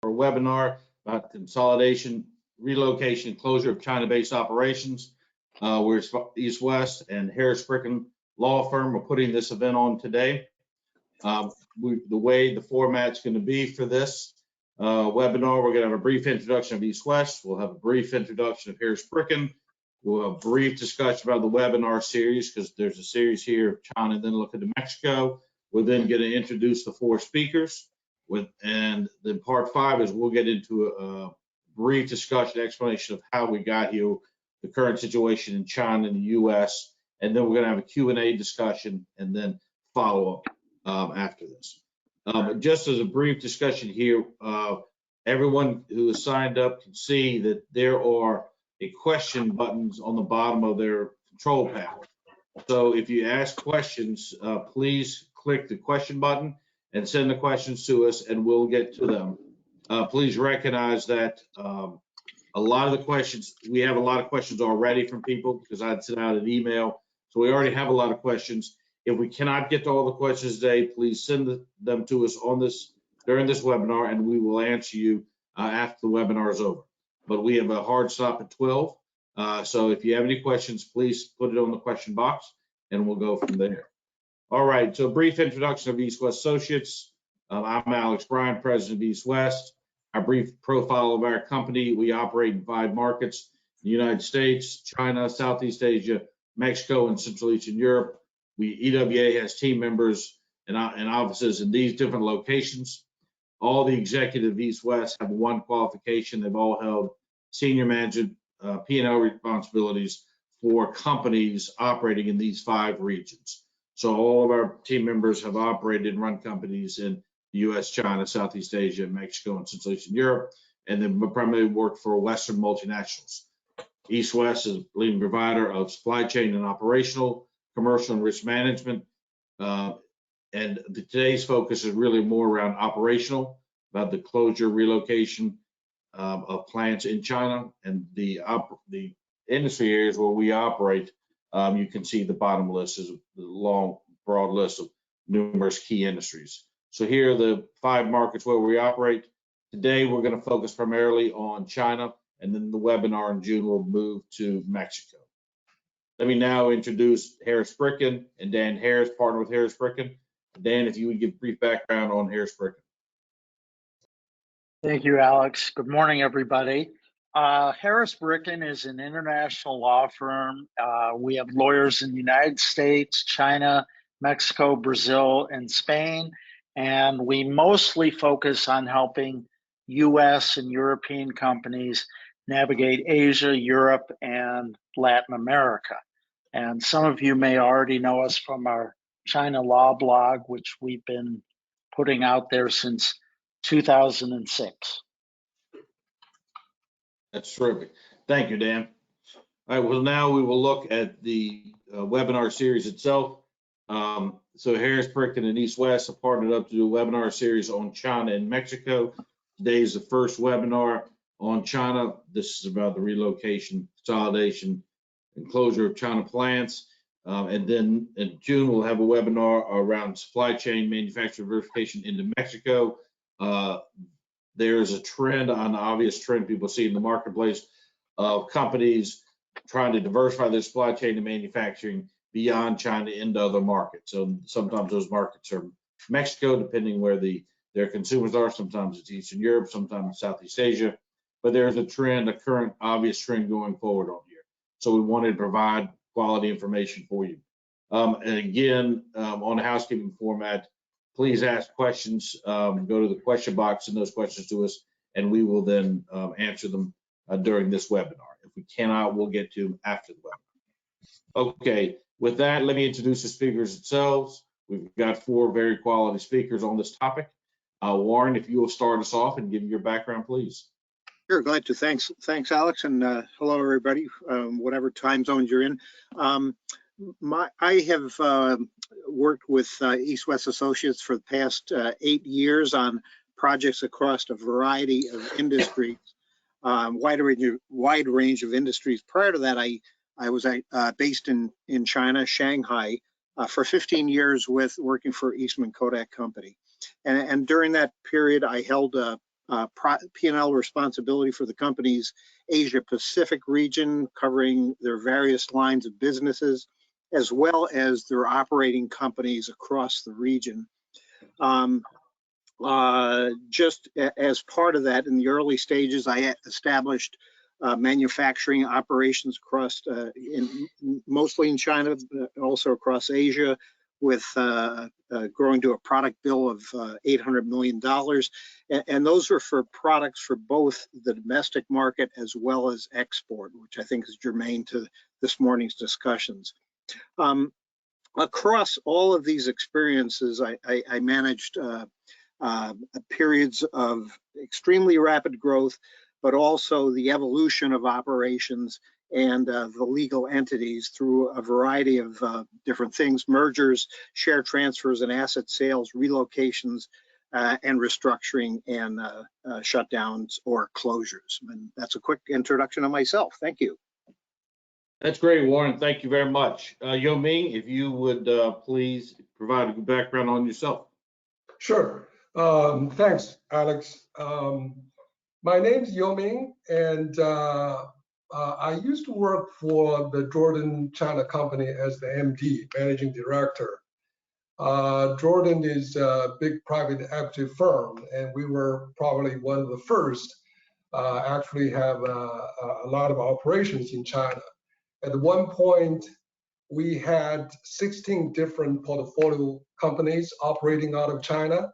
a webinar about consolidation, relocation, and closure of China-based operations. We're East West and Harris Bricken Law Firm are putting this event on today. The way the format's going to be for this webinar, we're going to have a brief introduction of East West. We'll have a brief introduction of Harris Bricken. We'll have a brief discussion about the webinar series, because there's a series here of China and then look at Mexico. We're then going to introduce the 4 speakers. And then part 5 is we'll get into a brief discussion, explanation of how we got here, the current situation in China and the U.S., and then we're going to have a Q&A discussion and then follow up after this. Just as a brief discussion here, everyone who has signed up can see that there are a question buttons on the bottom of their control panel. So if you ask questions, please click the question button and send the questions to us, and we'll get to them. Please recognize that a lot of the questions, we have a lot of questions already from people, because I'd sent out an email. So we already have a lot of questions. If we cannot get to all the questions today, please send them to us during this webinar, and we will answer you after the webinar is over. But we have a hard stop at 12. So if you have any questions, please put it on the question box, and we'll go from there. All right, so a brief introduction of East West Associates. I'm Alex Bryan, president of East West. A brief profile of our company: we operate in 5 markets: the United States, China, Southeast Asia, Mexico, and Central Eastern Europe. EWA has team members and offices in these different locations. All the executives of East West have one qualification. They've all held senior management P&L responsibilities for companies operating in these 5 regions. So all of our team members have operated and run companies in the U.S., China, Southeast Asia, Mexico, and Central Eastern Europe, and then primarily worked for Western multinationals. East West is a leading provider of supply chain and operational, commercial, and risk management. And today's focus is really more around operational, about the closure, relocation of plants in China, and the industry areas where we operate. You can see the bottom list is a long, broad list of numerous key industries. So here are the 5 markets where we operate. Today, we're going to focus primarily on China, and then the webinar in June will move to Mexico. Let me now introduce Harris Bricken and Dan Harris, partner with Harris Bricken. Dan, if you would give a brief background on Harris Bricken. Thank you, Alex. Good morning, everybody. Harris Bricken is an international law firm. We have lawyers in the United States, China, Mexico, Brazil, and Spain, and we mostly focus on helping U.S. and European companies navigate Asia, Europe, and Latin America. And some of you may already know us from our China Law blog, which we've been putting out there since 2006. That's terrific. Thank you, Dan. All right, well, now we will look at the webinar series itself. So Harris Bricken and East West have partnered up to do a webinar series on China and Mexico. Today is the first webinar on China. This is about the relocation, consolidation, and closure of China plants. And then in June, we'll have a webinar around supply chain manufacturing verification into Mexico. There's a trend, an obvious trend people see in the marketplace of companies trying to diversify their supply chain and manufacturing beyond China into other markets. So sometimes those markets are Mexico, depending where their consumers are. Sometimes it's Eastern Europe, sometimes Southeast Asia. But there's a trend, a current obvious trend going forward on here. So we wanted to provide quality information for you. And again, on a housekeeping format, please ask questions. Go to the question box, send those questions to us, and we will then answer them during this webinar. If we cannot, we'll get to them after the webinar. Okay, with that, let me introduce the speakers themselves. We've got 4 very quality speakers on this topic. Warren, if you will start us off and give your background, please. Sure, glad to. Thanks, Alex, and hello, everybody, whatever time zones you're in. I have worked with East West Associates for the past 8 years on projects across a variety of industries, wide range of industries. Prior to that, I was based in China, Shanghai, for 15 years with working for Eastman Kodak Company. And during that period, I held P&L responsibility for the company's Asia Pacific region, covering their various lines of businesses, as well as their operating companies across the region. Just as part of that, in the early stages, I established manufacturing operations across, mostly in China, but also across Asia, with growing to a product bill of $800 million. And those are for products for both the domestic market as well as export, which I think is germane to this morning's discussions. Across all of these experiences, I managed periods of extremely rapid growth, but also the evolution of operations and the legal entities through a variety of different things: mergers, share transfers and asset sales, relocations, and restructuring, and shutdowns or closures. And that's a quick introduction of myself. Thank you. That's great, Warren. Thank you very much. Yo Ming, if you would please provide a good background on yourself. Sure. Thanks, Alex. My name is Yo Ming, and I used to work for the Jordan China company as the MD, managing director. Jordan is a big private equity firm, and we were probably one of the first actually have a lot of operations in China. At one point, we had 16 different portfolio companies operating out of China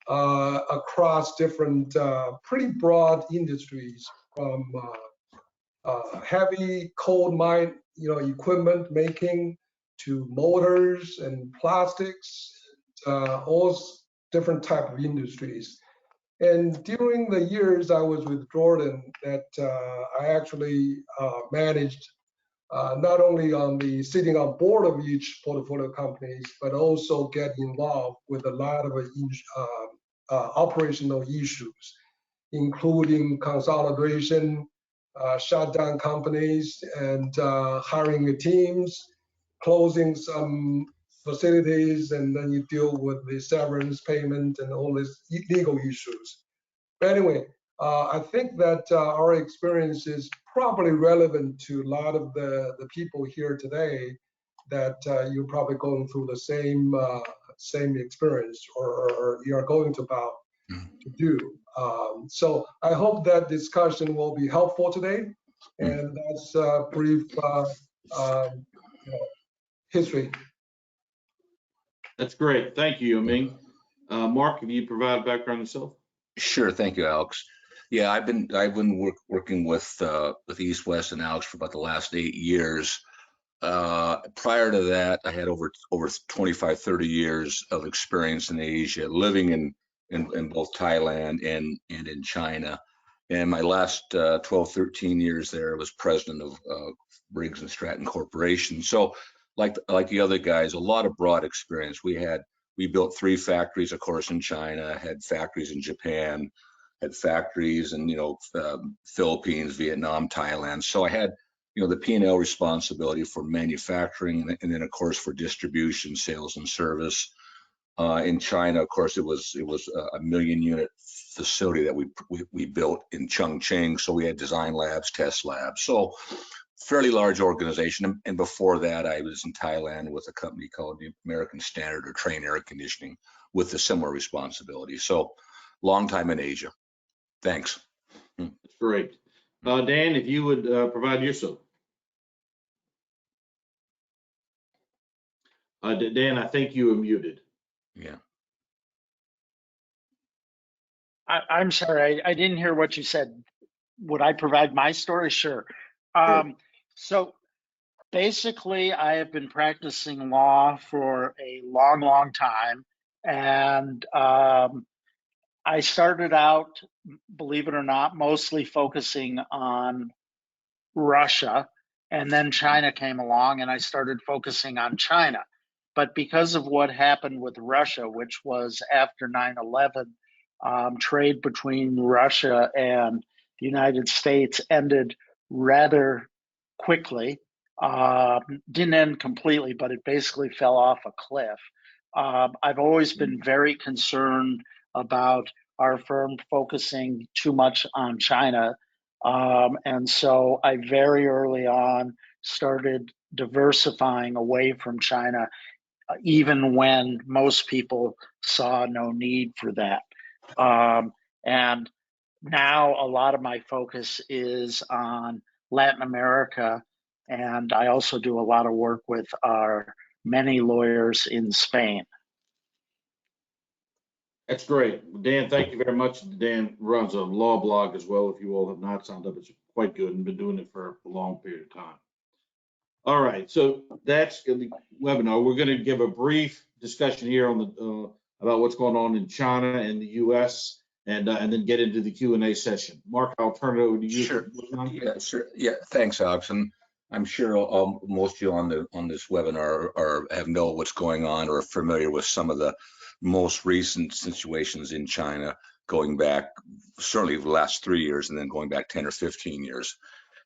across different pretty broad industries, from heavy coal mine equipment making to motors and plastics, all different type of industries. And during the years I was with Jordan, that I actually managed not only on the sitting on board of each portfolio companies, but also get involved with a lot of operational issues, including consolidation, shut down companies, and hiring the teams, closing some facilities, and then you deal with the severance payment and all these legal issues. But anyway, I think that our experience is probably relevant to a lot of the people here today, that you're probably going through the same experience, or you're going to about to do. So I hope that discussion will be helpful today, and that's a brief history. That's great. Thank you, Yo Ming. Mark, if you provide background yourself. Sure. Thank you, Alex. Yeah, I've been working with East West and Alex for about the last 8 years. Prior to that, I had over 25, 30 years of experience in Asia, living in both Thailand and in China. And my last 12, 13 years there, I was president of Briggs and Stratton Corporation. So like the other guys, a lot of broad experience. We built 3 factories, of course, in China, had factories in Japan, had factories in Philippines, Vietnam, Thailand. So I had the P&L responsibility for manufacturing, and then of course for distribution, sales, and service. In China, of course, it was a 1 million unit facility that we built in Chongqing. So we had design labs, test labs. So fairly large organization. And before that, I was in Thailand with a company called the American Standard, or Train Air Conditioning, with a similar responsibility. So long time in Asia. Thanks. That's great. Dan, if you would provide yourself. Dan, I think you were muted. Yeah. I'm sorry, I didn't hear what you said. Would I provide my story? Sure. So basically, I have been practicing law for a long, long time. And I started out, believe it or not, mostly focusing on Russia. And then China came along, and I started focusing on China. But because of what happened with Russia, which was after 9/11, trade between Russia and the United States ended rather quickly. Didn't end completely, but it basically fell off a cliff. I've always been very concerned about our firm focusing too much on China. And so I very early on started diversifying away from China, even when most people saw no need for that. And now a lot of my focus is on Latin America, and I also do a lot of work with our many lawyers in Spain. That's great. Dan, thank you very much. Dan runs a law blog as well. If you all have not signed up, it's quite good and been doing it for a long period of time. All right, so that's the webinar. We're going to give a brief discussion here on the about what's going on in China and the U.S. and then get into the Q&A session. Mark, I'll turn it over to you. Sure. Yeah, sure. Yeah, thanks, Alex. And I'm sure most of you on this webinar know what's going on or are familiar with some of the most recent situations in China, going back certainly the last 3 years and then going back 10 or 15 years.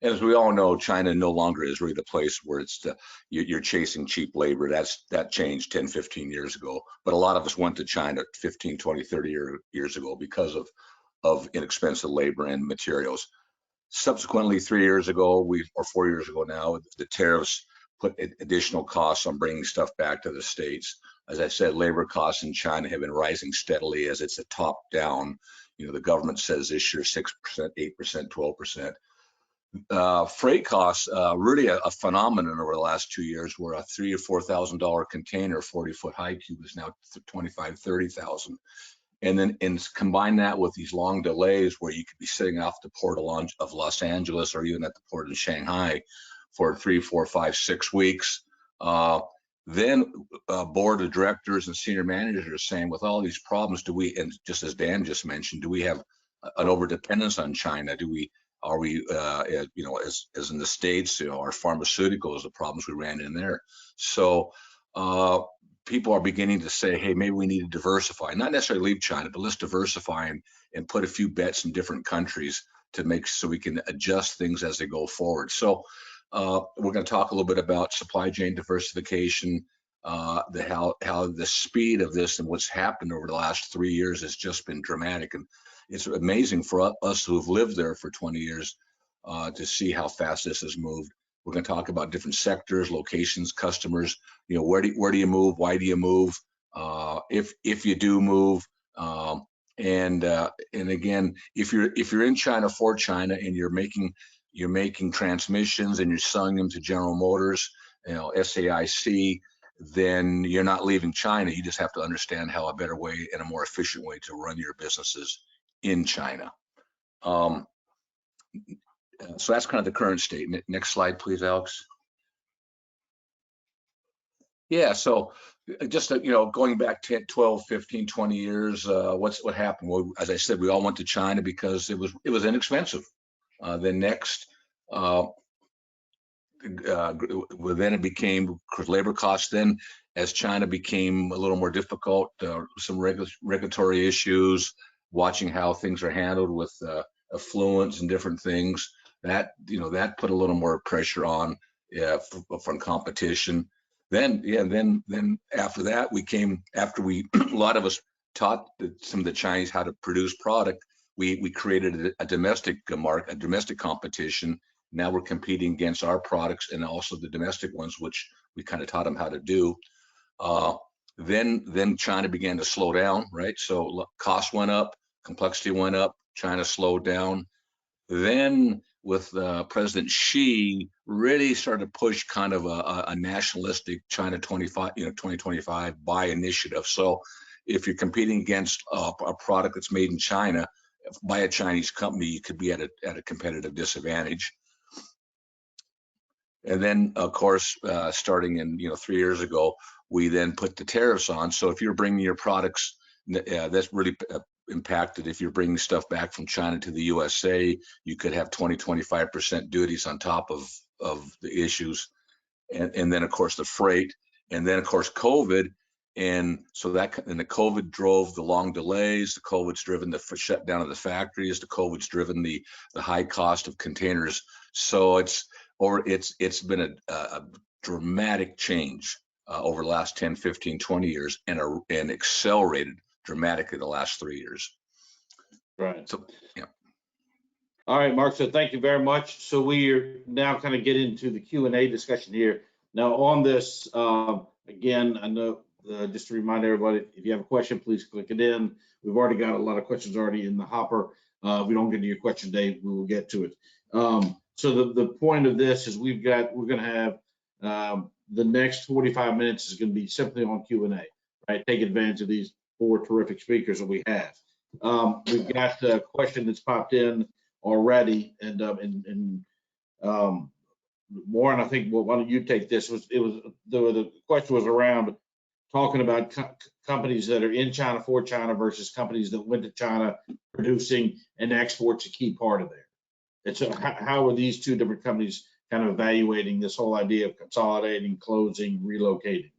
And as we all know, China no longer is really the place where it's you're chasing cheap labor. That changed 10, 15 years ago. But a lot of us went to China 15, 20, 30 years ago because of inexpensive labor and materials. Subsequently, 3 years ago, or 4 years ago now, the tariffs put additional costs on bringing stuff back to the States. As I said, labor costs in China have been rising steadily as it's a top down. You know, the government says this year 6%, 8%, 12%. Freight costs, really a phenomenon over the last 2 years, where a $3,000 or $4,000 container, 40-foot high cube, is now 25, 30,000. And then combine that with these long delays where you could be sitting off the port of Los Angeles or even at the port of Shanghai for 3, 4, 5, 6 weeks. Then board of directors and senior managers are saying, with all these problems, and just as Dan just mentioned, do we have an overdependence on China? Are we, as in the States, our pharmaceuticals, the problems we ran in there. So people are beginning to say, hey, maybe we need to diversify, not necessarily leave China, but let's diversify and put a few bets in different countries to make so we can adjust things as they go forward. So we're going to talk a little bit about supply chain diversification, how the speed of this and what's happened over the last 3 years has just been dramatic. And it's amazing for us who have lived there for 20 years to see how fast this has moved. We're going to talk about different sectors, locations, customers. You know, where do you move? Why do you move? If you do move, and again, if you're in China for China and you're making transmissions and you're selling them to General Motors, SAIC, then you're not leaving China. You just have to understand how a better way and a more efficient way to run your businesses in China. So that's kind of the current state. Next slide, please, Alex. Yeah, so just, going back 10, 12, 15, 20 years, what happened? Well, as I said, we all went to China because it was inexpensive. Then next, then it became labor costs. Then as China became a little more difficult, some regulatory issues, watching how things are handled with affluents and different things, that put a little more pressure on from competition. Then after that, a lot of us taught some of the Chinese how to produce product. We created a domestic market, a domestic competition. Now we're competing against our products and also the domestic ones, which we kind of taught them how to do. Then China began to slow down, right? So costs went up, complexity went up, China slowed down. Then with President Xi really started to push kind of a nationalistic China 2025 buy initiative. So if you're competing against a product that's made in China by a Chinese company, you could be at a competitive disadvantage. And then, of course, starting in 3 years ago, we then put the tariffs on. So if you're bringing your products, that's really impacted. If you're bringing stuff back from China to the USA, you could have 20-25% duties on top of the issues, and then of course the freight, and then of course COVID, and so the COVID drove the long delays. The COVID's driven the shutdown of the factories. The COVID's driven the high cost of containers. So it's been a dramatic change over the last 10, 15, 20 years, and accelerated dramatically the last 3 years. Right. So, yeah. All right, Mark, so thank you very much. So we are now kind of get into the Q&A discussion here. Now on this, again, I know, just to remind everybody, if you have a question, please click it in. We've already got a lot of questions already in the hopper. If we don't get to your question, Dave, we will get to it. So the point of this is we're going to have the next 45 minutes is going to be simply on Q&A, right? Take advantage of these 4 terrific speakers that we have. We've got a question that's popped in already, and Warren, I think, why don't you take this? The question was around talking about companies that are in China for China versus companies that went to China producing, and export's a key part of there. And so how are these 2 different companies kind of evaluating this whole idea of consolidating, closing, relocating?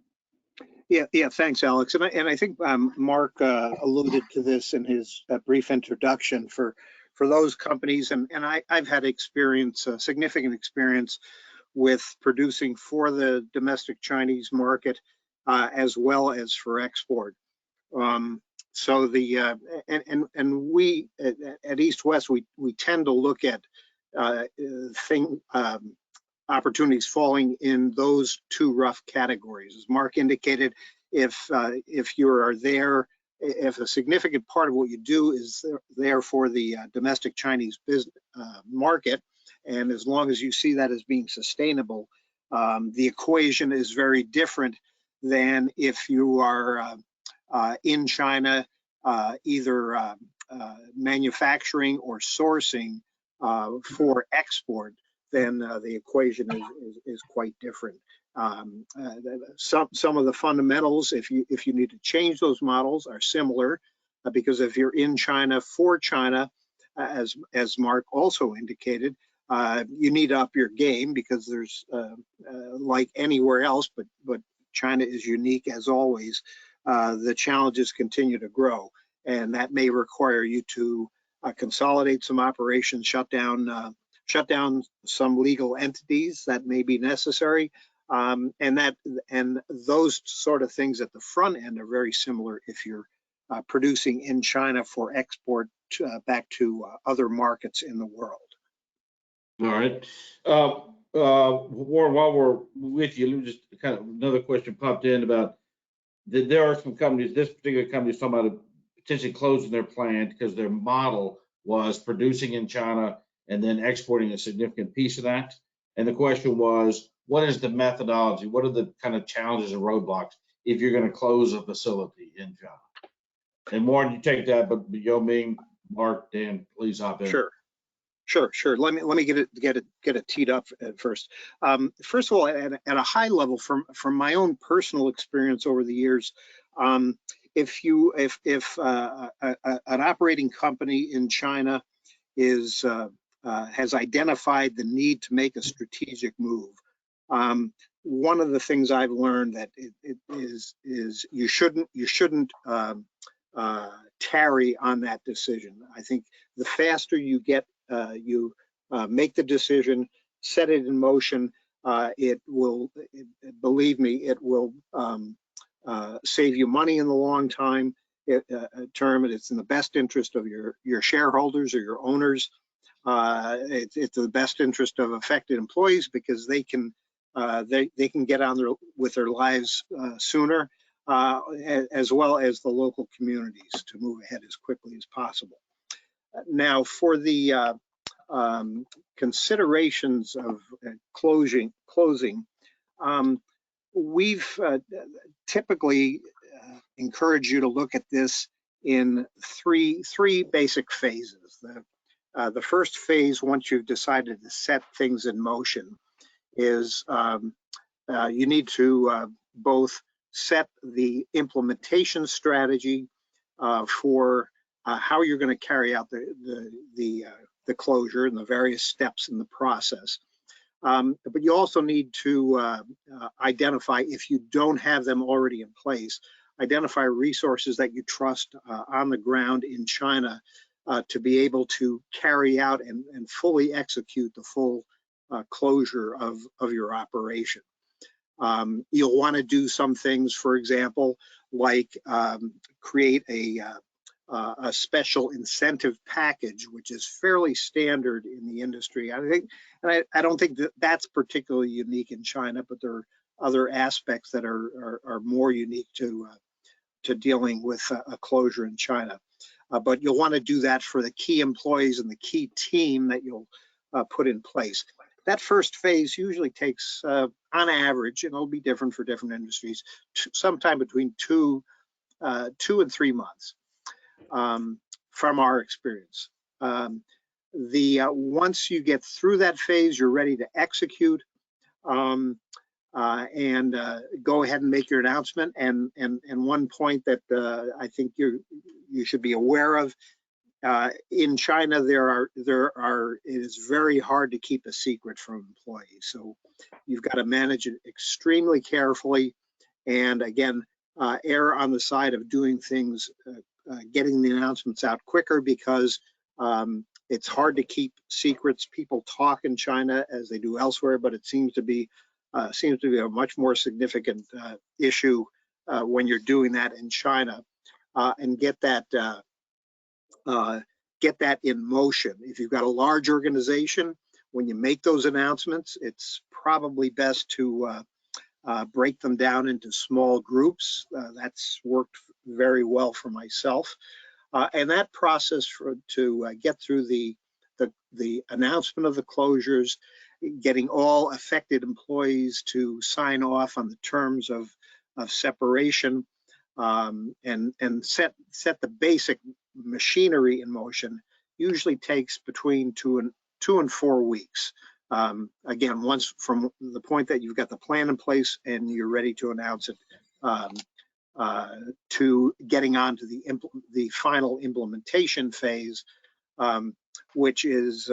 Yeah, thanks, Alex. And I think Mark alluded to this in his brief introduction for those companies. And I've had experience, significant experience with producing for the domestic Chinese market as well as for export. So we at East West, we tend to look at opportunities falling in those 2 rough categories. As Mark indicated, if you are there, if a significant part of what you do is there for the domestic Chinese business market, and as long as you see that as being sustainable, the equation is very different than if you are in China, either manufacturing or sourcing for export. Then the equation is quite different. Some of the fundamentals, if you need to change those models, are similar, because if you're in China for China, as Mark also indicated, you need to up your game, because there's like anywhere else, but China is unique as always. The challenges continue to grow, and that may require you to consolidate some operations, shut down some legal entities that may be necessary, and those sort of things at the front end are very similar if you're producing in China for export back to other markets in the world. All right. Warren, while we're with you, let me just kind of, another question popped in about that there are some companies, this particular company is talking about potentially closing their plant because their model was producing in China and then exporting a significant piece of that. And the question was, what is the methodology? What are the kind of challenges and roadblocks if you're going to close a facility in China? And Warren, you take that, but Yo Ming, Mark, Dan, please hop in. Sure. Let me get it teed up at first. First of all, at a high level, from my own personal experience over the years, if an operating company in China has identified the need to make a strategic move, one of the things I've learned that it is you shouldn't tarry on that decision. I think the faster you get you make the decision, set it in motion, it will, believe me, it will save you money in the long term. It's in the best interest of your shareholders or your owners. It's the best interest of affected employees, because they can get on with their lives sooner, as well as the local communities to move ahead as quickly as possible. Now, for the considerations of closing, we've typically encouraged you to look at this in three basic phases. The first phase, once you've decided to set things in motion, is you need to both set the implementation strategy for how you're going to carry out the closure and the various steps in the process. But you also need to identify, if you don't have them already in place, identify resources that you trust on the ground in China to be able to carry out and fully execute the full closure of your operation. You'll want to do some things, for example, like create a a special incentive package, which is fairly standard in the industry. I don't think that that's particularly unique in China, but there are other aspects that are more unique to dealing with a closure in China. But you'll want to do that for the key employees and the key team that you'll put in place. That first phase usually takes, on average, and it'll be different for different industries, sometime between 2 and 3 months, from our experience. Once you get through that phase, you're ready to execute. And go ahead and make your announcement. And one point that I think you should be aware of, in China, it is very hard to keep a secret from employees. So you've got to manage it extremely carefully. And again, err on the side of doing things, getting the announcements out quicker, because it's hard to keep secrets. People talk in China as they do elsewhere, but it seems to be a much more significant issue when you're doing that in China, and get that in motion. If you've got a large organization, when you make those announcements, it's probably best to break them down into small groups. That's worked very well for myself. And that process to get through the announcement of the closures, getting all affected employees to sign off on the terms of separation, and set the basic machinery in motion, usually takes between 2 and 4 weeks. Again, once from the point that you've got the plan in place and you're ready to announce it, to getting on to the final implementation phase, which is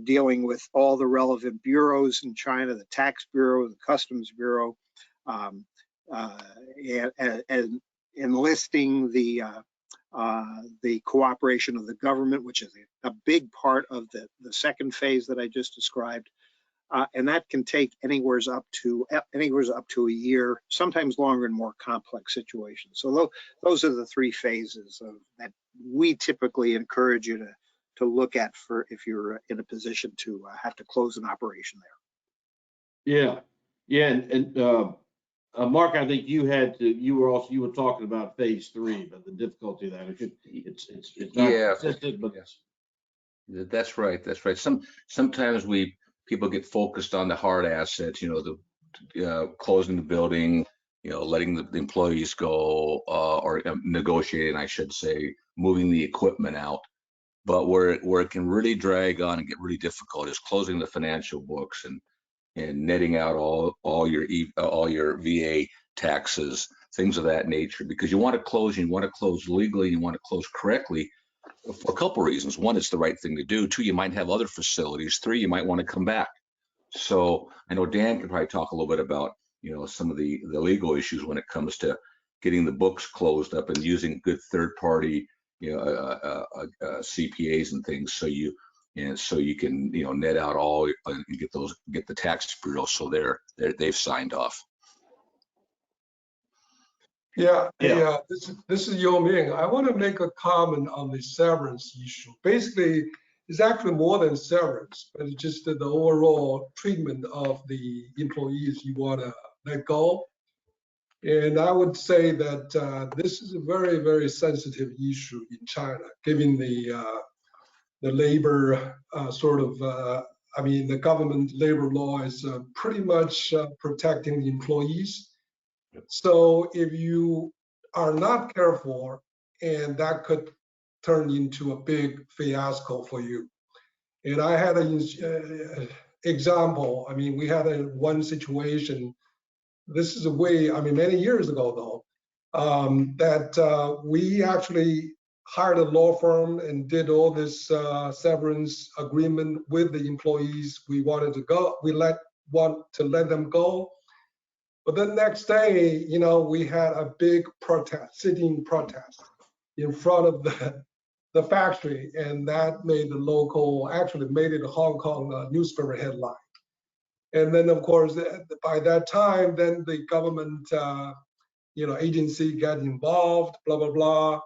dealing with all the relevant bureaus in China, the tax bureau, the customs bureau, and enlisting the cooperation of the government, which is a big part of the second phase that I just described. And that can take anywhere up to a year, sometimes longer in more complex situations. So those are the 3 phases that we typically encourage you to look at for if you're in a position to have to close an operation there. Yeah. And Mark, I think you were talking about phase 3, but the difficulty of that, it's not consistent, but yes. That's right. Sometimes people get focused on the hard assets, the closing the building, letting the employees go, or negotiating, I should say, moving the equipment out. But where it can really drag on and get really difficult is closing the financial books and netting out all your VA taxes, things of that nature, because you want to close legally, you want to close correctly for a couple of reasons. One, it's the right thing to do. 2, you might have other facilities. 3, you might want to come back. So I know Dan can probably talk a little bit about some of the legal issues when it comes to getting the books closed up and using good third party CPAs and things, so you can net out all and get the tax bureau so they've signed off. Yeah. This is Yo Ming. I want to make a comment on the severance issue. Basically, it's actually more than severance, but it's just the overall treatment of the employees you want to let go. And I would say that this is a very, very sensitive issue in China, given the labor the government labor law is pretty much protecting the employees. So if you are not careful, and that could turn into a big fiasco for you. And I had an example. We had one situation. This is many years ago though, that we actually hired a law firm and did all this severance agreement with the employees. We wanted to go. Want to let them go. But the next day, we had a big sitting protest in front of the factory, and that made made it a Hong Kong newspaper headline. And then, of course, by that time, then the government, agency got involved, blah, blah, blah.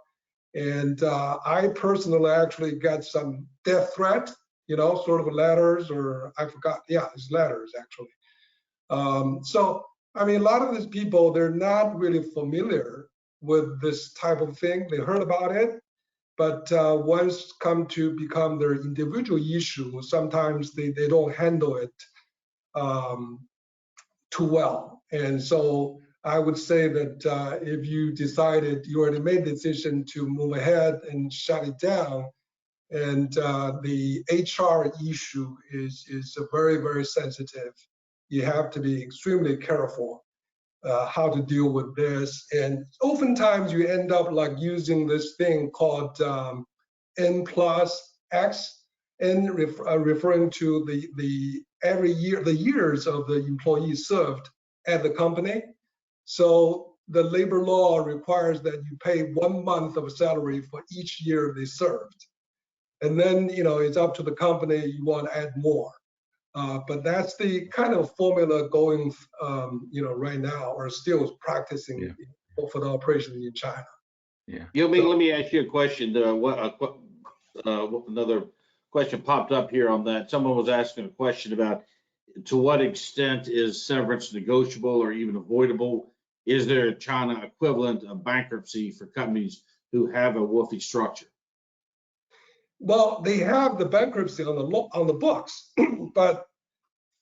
And I personally actually got some death threat, sort of letters, or I forgot. Yeah, it's letters actually. So, I mean, a lot of these people, they're not really familiar with this type of thing. They heard about it, but once come to become their individual issue, sometimes they don't handle it too well. And so I would say that if you decided you already made the decision to move ahead and shut it down, and the HR issue is very, very sensitive. You have to be extremely careful how to deal with this. And oftentimes you end up like using this thing called N plus X, and referring to the every year, the years of the employee served at the company. So the labor law requires that you pay 1 month of salary for each year they served. And then, it's up to the company, you want to add more. But that's the kind of formula going, right now, or still practicing for the operation in China. Yeah. Yo-Ming, let me ask you a question. Another question popped up here on that. Someone was asking a question about to what extent is severance negotiable or even avoidable? Is there a China equivalent of bankruptcy for companies who have a WFOE structure? Well, they have the bankruptcy on the books, but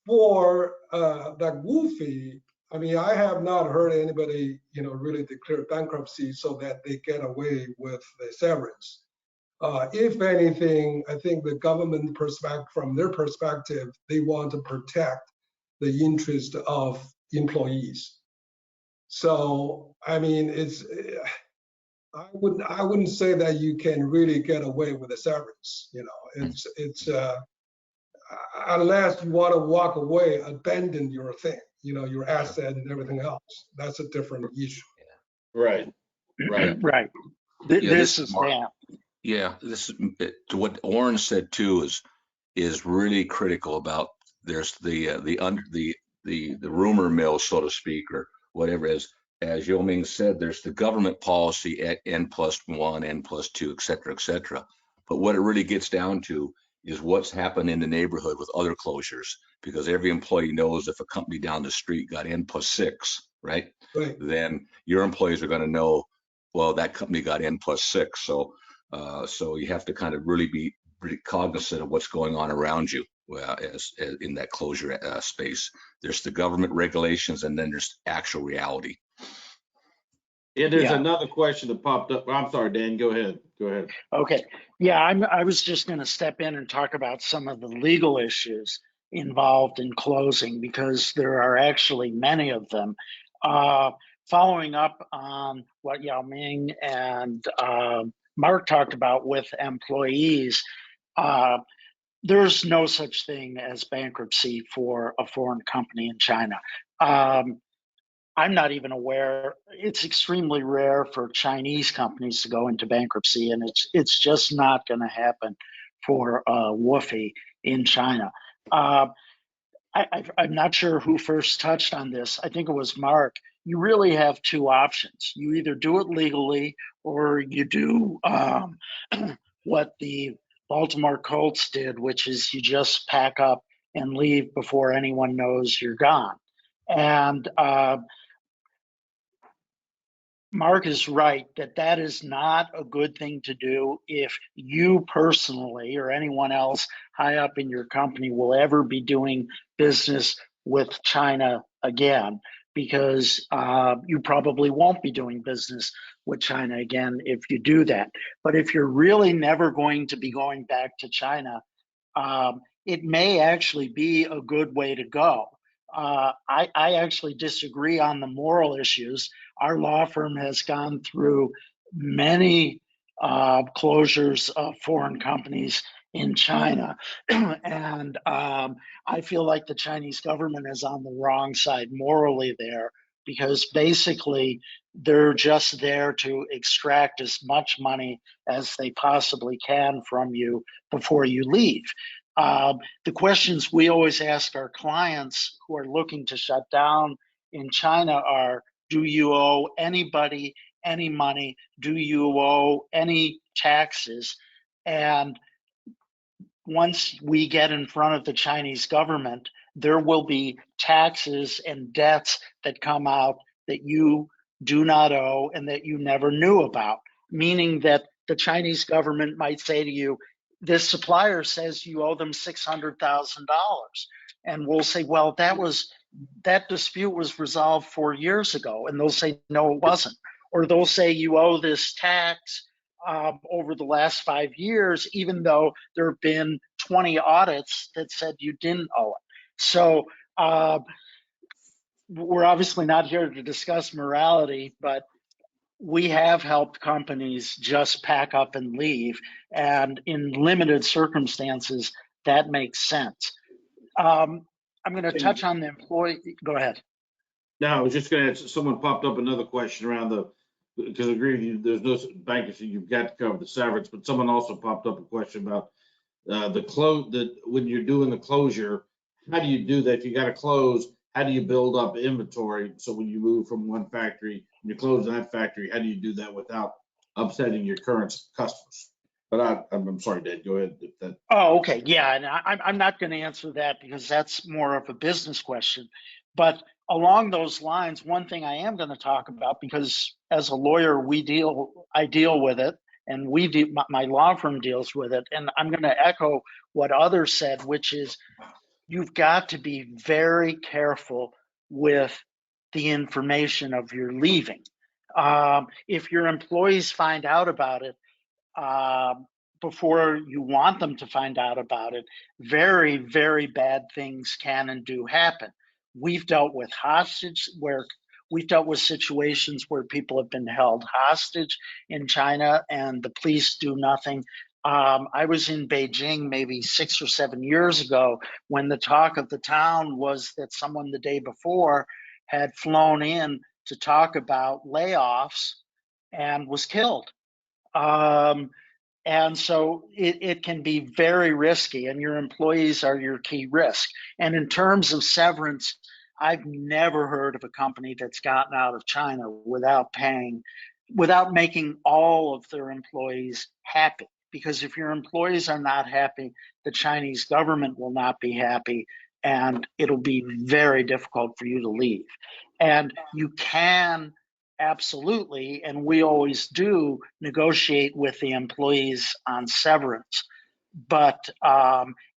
for that WFOE, I mean, I have not heard anybody, really declare bankruptcy so that they get away with the severance. If anything, I think the government from their perspective, they want to protect the interest of employees. So, I mean, I wouldn't say that you can really get away with a severance. It's unless you want to walk away, abandon your thing, your asset and everything else. That's a different issue. Right. Right. Yeah, This is Mark. Dan. Yeah, this is to what Oren said too is really critical about there's the rumor mill, so to speak, or whatever. As Yo-Ming said, there's the government policy at N+1, N+2, et cetera, et cetera. But what it really gets down to is what's happened in the neighborhood with other closures, because every employee knows if a company down the street got N+6, right? Right. Then your employees are going to know, well, that company got N+6. So you have to kind of really be pretty cognizant of what's going on around you as in that closure space. There's the government regulations, and then there's actual reality. Yeah, there's another question that popped up. I'm sorry, Dan, go ahead. Okay. Yeah, I was just going to step in and talk about some of the legal issues involved in closing, because there are actually many of them. Following up on what Yao Ming and Mark talked about with employees, there's no such thing as bankruptcy for a foreign company in China. I'm not even aware. It's extremely rare for Chinese companies to go into bankruptcy, and it's just not going to happen for WFOE in China. I'm not sure who first touched on this. I think it was Mark. You really have two options. You either do it legally, or you do what the Baltimore Colts did, which is you just pack up and leave before anyone knows you're gone. And Mark is right that is not a good thing to do if you personally or anyone else high up in your company will ever be doing business with China again, because you probably won't be doing business with China again if you do that. But if you're really never going to be going back to China, it may actually be a good way to go. I actually disagree on the moral issues. Our law firm has gone through many closures of foreign companies in China, and I feel like the Chinese government is on the wrong side morally there, because basically they're just there to extract as much money as they possibly can from you before you leave. The questions we always ask our clients who are looking to shut down in China are, do you owe anybody any money? Do you owe any taxes? And once we get in front of the Chinese government, there will be taxes and debts that come out that you do not owe and that you never knew about, meaning that the Chinese government might say to you, this supplier says you owe them $600,000. And we'll say, well, that dispute was resolved 4 years ago. And they'll say, no, it wasn't. Or they'll say you owe this tax over the last 5 years, even though there have been 20 audits that said you didn't owe it. So we're obviously not here to discuss morality, but we have helped companies just pack up and leave. And in limited circumstances, that makes sense. I'm going to touch on the employee. Go ahead. No, I was just going to ask, someone popped up another question around because I agree with you, there's no bankruptcy, you've got to cover the severance, but someone also popped up a question about when you're doing the closure, how do you do that? If you got to close, how do you build up inventory? So when you move from one factory, and you close that factory, how do you do that without upsetting your current customers? But I'm sorry, Dad, go ahead. Oh, okay. Yeah, and I'm not going to answer that because that's more of a business question. But along those lines, one thing I am going to talk about, because as a lawyer, I deal with it, and my law firm deals with it, and I'm going to echo what others said, which is you've got to be very careful with the information of your leaving. If your employees find out about it before you want them to find out about it, very, very bad things can and do happen. We've dealt with situations where people have been held hostage in China and the police do nothing. I was in Beijing maybe 6 or 7 years ago when the talk of the town was that someone the day before had flown in to talk about layoffs and was killed. And so it can be very risky, and your employees are your key risk. And in terms of severance, I've never heard of a company that's gotten out of China without making all of their employees happy. Because if your employees are not happy, the Chinese government will not be happy, and it'll be very difficult for you to leave. And you can absolutely, and we always do, negotiate with the employees on severance. But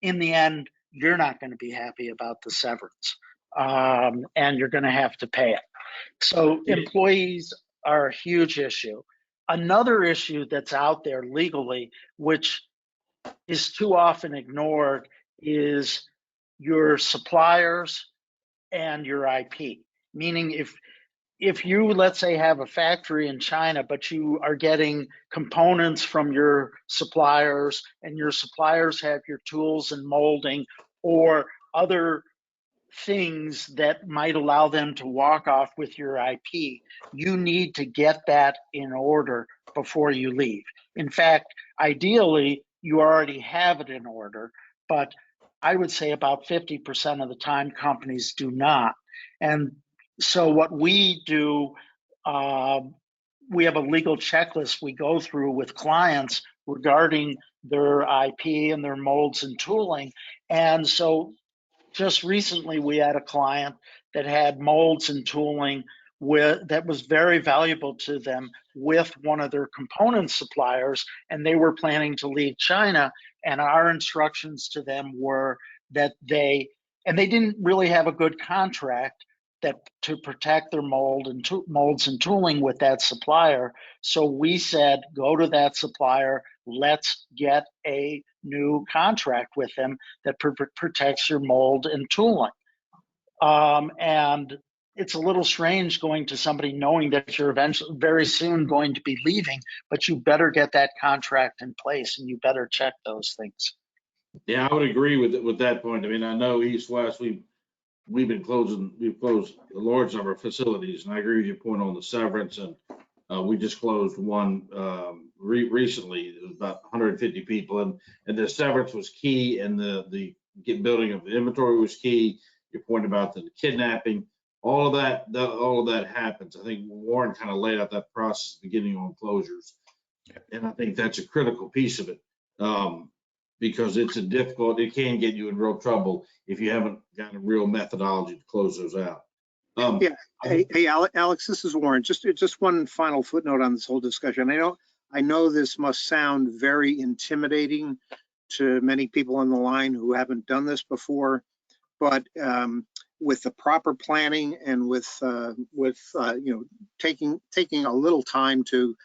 in the end, you're not going to be happy about the severance, and you're going to have to pay it. So employees are a huge issue. Another issue that's out there legally, which is too often ignored, is your suppliers and your IP. Meaning if you, let's say, have a factory in China, but you are getting components from your suppliers and your suppliers have your tools and molding or other things that might allow them to walk off with your IP, you need to get that in order before you leave. In fact, ideally, you already have it in order, but I would say about 50% of the time companies do not. And so what we do, we have a legal checklist we go through with clients regarding their IP and their molds and tooling. And so just recently, we had a client that had molds and tooling that was very valuable to them with one of their component suppliers, and they were planning to leave China. And our instructions to them were that they didn't really have a good contract to protect their molds and tooling with that supplier. So we said, go to that supplier, let's get a new contract with them that protects your mold and tooling. And it's a little strange going to somebody knowing that you're eventually very soon going to be leaving, but you better get that contract in place and you better check those things. Yeah, I would agree with that point. I mean, I know East West, we've closed a large number of facilities, and I agree with your point on the severance. And we just closed one recently. It was about 150 people, and the severance was key, and the building of the inventory was key. Your point about the kidnapping, all of that happens. I think Warren kind of laid out that process beginning on closures. And I think that's a critical piece of it. Because it can get you in real trouble if you haven't got a real methodology to close those out. Yeah. Hey, Alex, this is Warren. Just one final footnote on this whole discussion. I know this must sound very intimidating to many people on the line who haven't done this before, but with the proper planning and with taking a little time to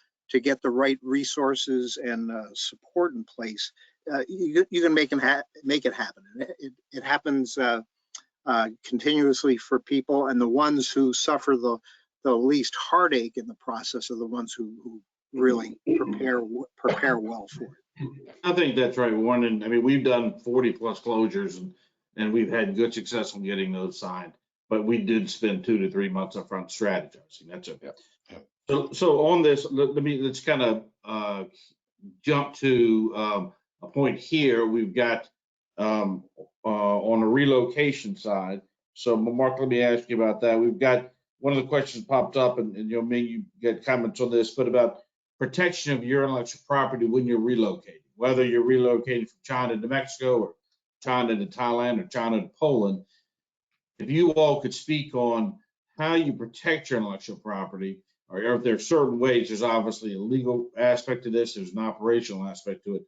get the right resources and support in place, you can make it happen. It happens continuously for people, and the ones who suffer the least heartache in the process are the ones who really prepare well for it. I think that's right, Warren. And I mean, we've done 40 plus closures, and we've had good success on getting those signed. But we did spend 2 to 3 months up front strategizing. That's it. So on this, let's kind of jump to a point here. We've got on the relocation side. So Mark, let me ask you about that. We've got one of the questions popped up, and you get comments on this, but about protection of your intellectual property when you're relocating, whether you're relocating from China to Mexico or China to Thailand or China to Poland. If you all could speak on how you protect your intellectual property, or if there are certain ways. There's obviously a legal aspect to this, there's an operational aspect to it.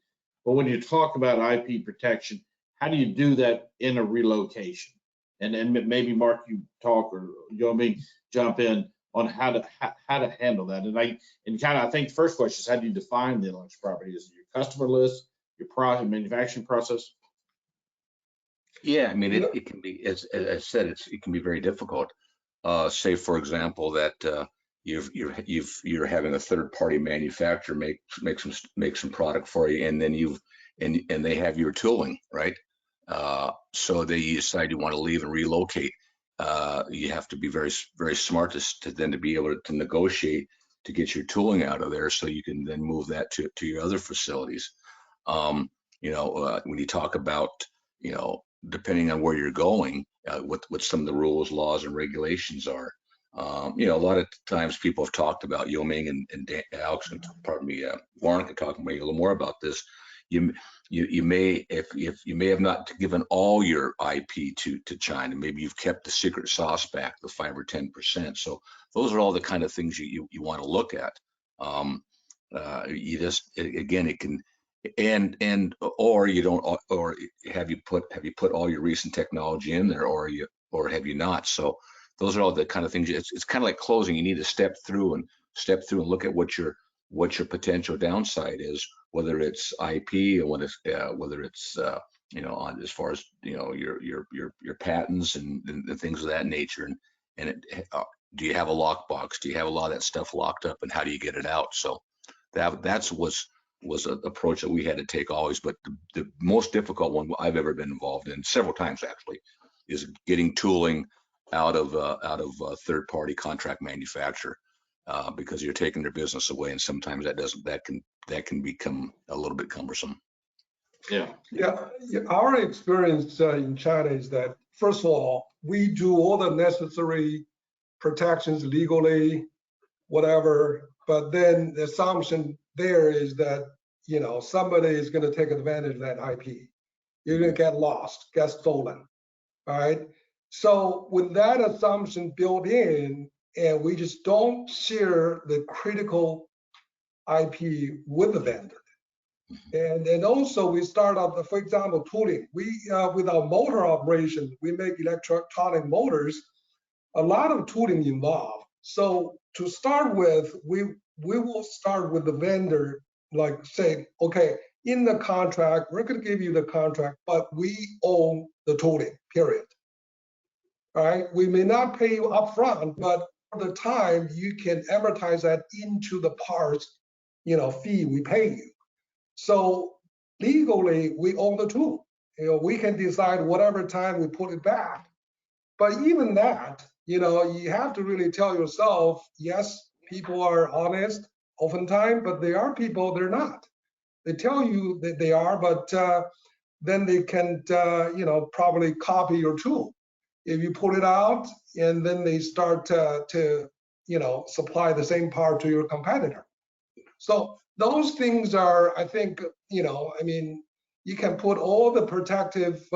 But when you talk about IP protection, how do you do that in a relocation? And then maybe Mark, you talk, or jump in on how to handle that. And I think the first question is, how do you define the intellectual property? Is it your customer list, your manufacturing process? Yeah, I mean, it can be, as I said, it can be very difficult. Say, for example, that you're having a third-party manufacturer make some product for you, and then and they have your tooling, right? So you decide you want to leave and relocate. You have to be very, very smart to be able to negotiate to get your tooling out of there, so you can then move that to your other facilities. When you talk about, depending on where you're going, what some of the rules, laws, and regulations are. A lot of times people have talked about, Yoming and Alex, Warren can talk maybe a little more about this. You may have not given all your IP to China. Maybe you've kept the secret sauce back, the 5 or 10%. So those are all the kind of things you want to look at. It can. Or you don't, or have you put all your recent technology in there, or have you not? So those are all the kind of things. It's kind of like closing. You need to step through and look at what your potential downside is, whether it's IP or whether it's on as far as your patents and things of that nature, and do you have a lockbox? Do you have a lot of that stuff locked up, and how do you get it out? So that's was an approach that we had to take always. But the most difficult one I've ever been involved in, several times actually, is getting tooling out of a third-party contract manufacturer, because you're taking their business away, and sometimes that can become a little bit cumbersome. Yeah. Our experience in China is that, first of all, we do all the necessary protections legally, whatever, but then the assumption there is that somebody is going to take advantage of that IP. You're going to get lost, get stolen, all right? So with that assumption built in, and we just don't share the critical IP with the vendor. And also we start off, for example, tooling. We with our motor operation, we make electronic motors, a lot of tooling involved. So to start with, we will start with the vendor, like say, okay, in the contract, we're going to give you the contract, but we own the tooling, period. All right, we may not pay you upfront, but for the time you can amortize that into the parts, fee we pay you. So legally, we own the tool. We can decide whatever time we put it back. But even that, you have to really tell yourself, yes, people are honest oftentimes, but there are people they're not. They tell you that they are, but then they can, probably copy your tool. if you pull it out and then they start to supply the same part to your competitor. So those things are, I think, I mean, you can put all the protective,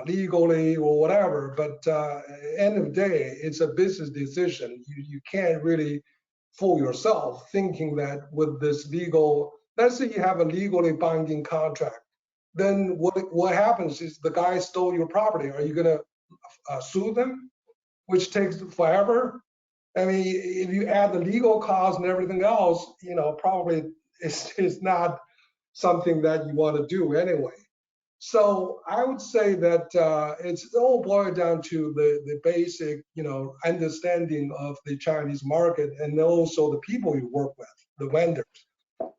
legally or whatever, but at the end of the day, it's a business decision. You can't really fool yourself thinking that with this legal, let's say you have a legally binding contract, then what happens is the guy stole your property. Are you going to sue them, which takes forever? I mean, if you add the legal costs and everything else, probably it's not something that you want to do anyway. So I would say that it's all boiled down to the basic, understanding of the Chinese market and also the people you work with, the vendors.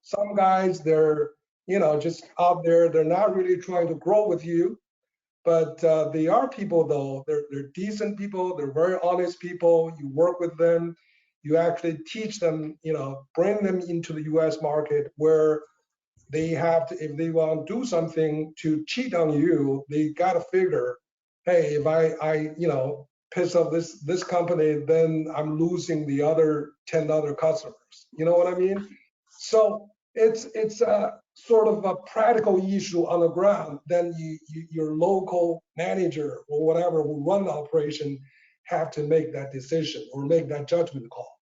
Some guys, they're, just out there, they're not really trying to grow with you, but they are people though, they're decent people, they're very honest people, you work with them, you actually teach them, bring them into the US market where they have to, if they want to do something to cheat on you, they got to figure, hey, if I piss off this company, then I'm losing the other 10 other customers. You know what I mean? So it's a sort of a practical issue on the ground. Then your local manager or whatever who run the operation have to make that decision or make that judgment call.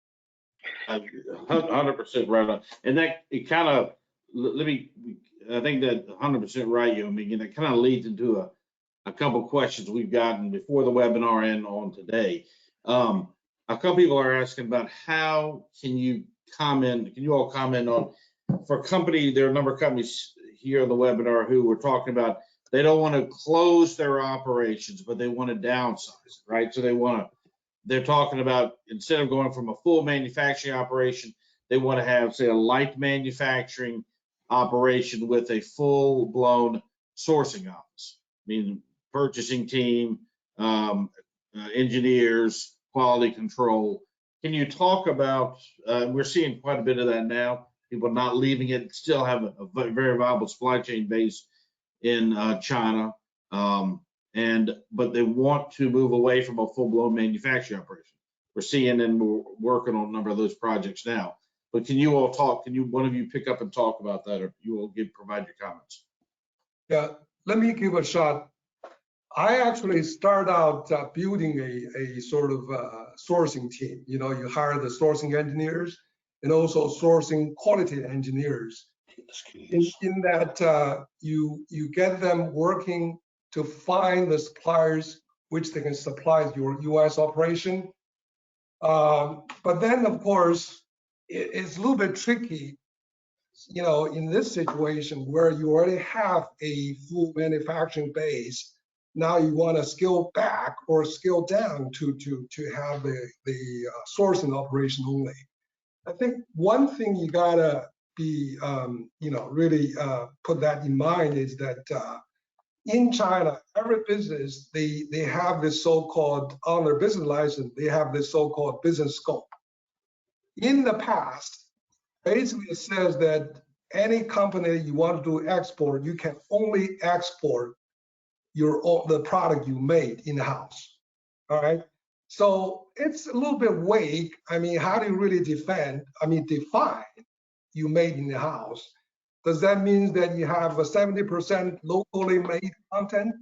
100% right on. And that it kind of, I think that 100% right. I mean, it kind of leads into a couple questions we've gotten before the webinar and on today. A couple people are asking about how can you all comment on, for company, there are a number of companies here on the webinar who were talking about, they don't want to close their operations, but they want to downsize, right? So they're talking about, instead of going from a full manufacturing operation, they want to have, say, a light manufacturing operation with a full-blown sourcing office, meaning purchasing team, engineers, quality control. Can you talk about, we're seeing quite a bit of that now, people not leaving it, still have a very viable supply chain base in China, but they want to move away from a full-blown manufacturing operation. We're seeing and we're working on a number of those projects now. But can you all talk, one of you pick up and talk about that, or you will provide your comments? Yeah, let me give a shot. I actually start out building a sort of sourcing team. You hire the sourcing engineers and also sourcing quality engineers. In that you get them working to find the suppliers which they can supply your US operation. But then, of course, it's a little bit tricky, in this situation where you already have a full manufacturing base. Now you want to scale back or scale down to have the sourcing operation only. I think one thing you gotta be, really put that in mind is that in China, every business, they have this so-called, on their business license, they have this so-called business scope. In the past, basically it says that any company you want to do export, you can only export the product you made in-house, all right? So it's a little bit vague. I mean, how do you really define you made in the house? Does that mean that you have a 70% locally made content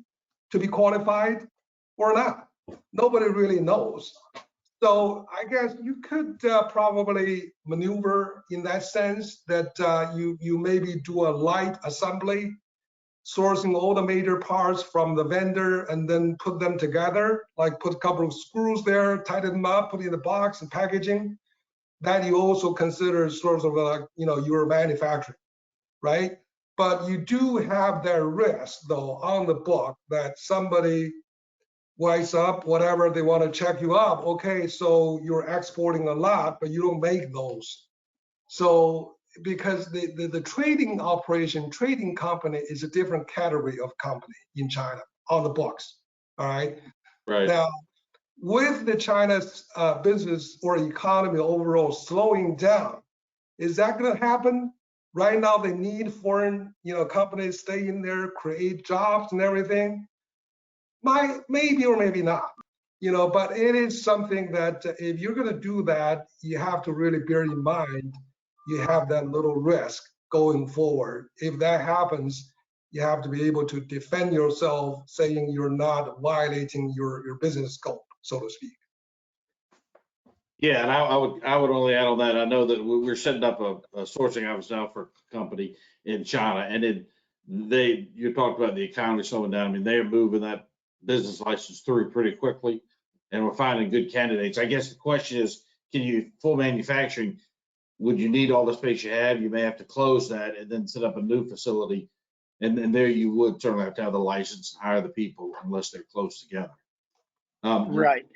to be qualified or not? Nobody really knows. So I guess you could probably maneuver in that sense that you maybe do a light assembly, sourcing all the major parts from the vendor and then put them together, like put a couple of screws there, tighten them up, put it in the box and packaging. That you also consider sort of like, your manufacturing, right? But you do have that risk though on the book that somebody wise up, whatever, they want to check you up. Okay, so you're exporting a lot, but you don't make those. So because the trading operation, trading company is a different category of company in China on the books. All right. Right. Now, with the China's business or economy overall slowing down, is that going to happen? Right now, they need foreign, companies stay in there, create jobs and everything. maybe or maybe not, but it is something that if you're going to do that, you have to really bear in mind you have that little risk going forward. If that happens, you have to be able to defend yourself, saying you're not violating your business scope, so to speak. Yeah, and I would only add on that. I know that we're setting up a sourcing office now for a company in China, and you talked about the economy slowing down. I mean, they're moving that business license through pretty quickly, and we're finding good candidates. I guess the question is, can you full manufacturing? Would you need all the space you have? You may have to close that and then set up a new facility, and there you would certainly have to have the license and hire the people unless they're close together. Right.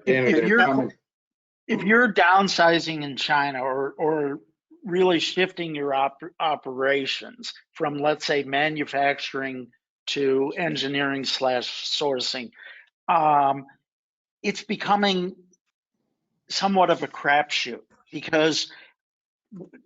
Dan, are there comments? If you're downsizing in China or really shifting your operations from, let's say, manufacturing to engineering / sourcing, it's becoming somewhat of a crapshoot, because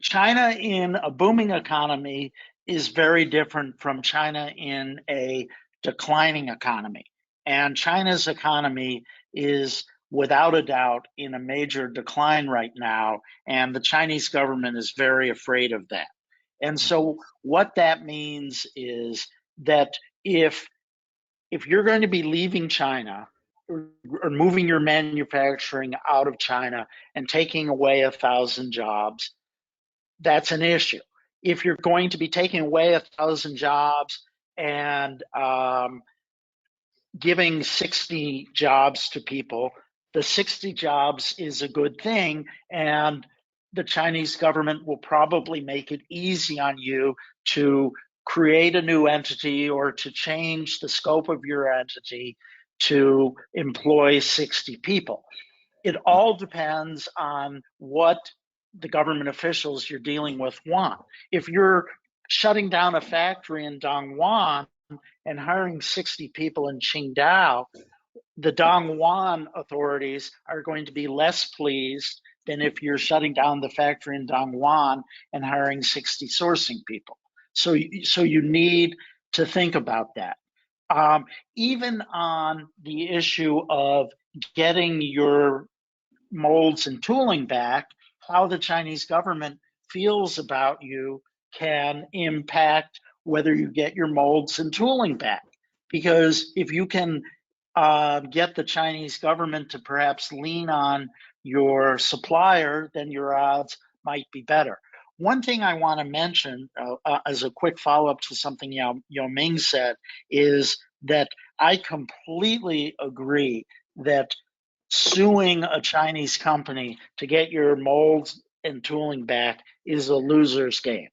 China in a booming economy is very different from China in a declining economy. And China's economy is without a doubt in a major decline right now, and the Chinese government is very afraid of that. And so what that means is that if you're going to be leaving China or moving your manufacturing out of China and taking away 1,000 jobs, that's an issue. If you're going to be taking away 1,000 jobs and giving 60 jobs to people, the 60 jobs is a good thing, and the Chinese government will probably make it easy on you to create a new entity or to change the scope of your entity to employ 60 people. It all depends on what the government officials you're dealing with want. If you're shutting down a factory in Dongguan and hiring 60 people in Qingdao, the Dongguan authorities are going to be less pleased than if you're shutting down the factory in Dongguan and hiring 60 sourcing people. So you need to think about that. Even on the issue of getting your molds and tooling back, how the Chinese government feels about you can impact whether you get your molds and tooling back. Because if you can get the Chinese government to perhaps lean on your supplier, then your odds might be better. One thing I want to mention as a quick follow-up to something Yao Ming said is that I completely agree that suing a Chinese company to get your molds and tooling back is a loser's game.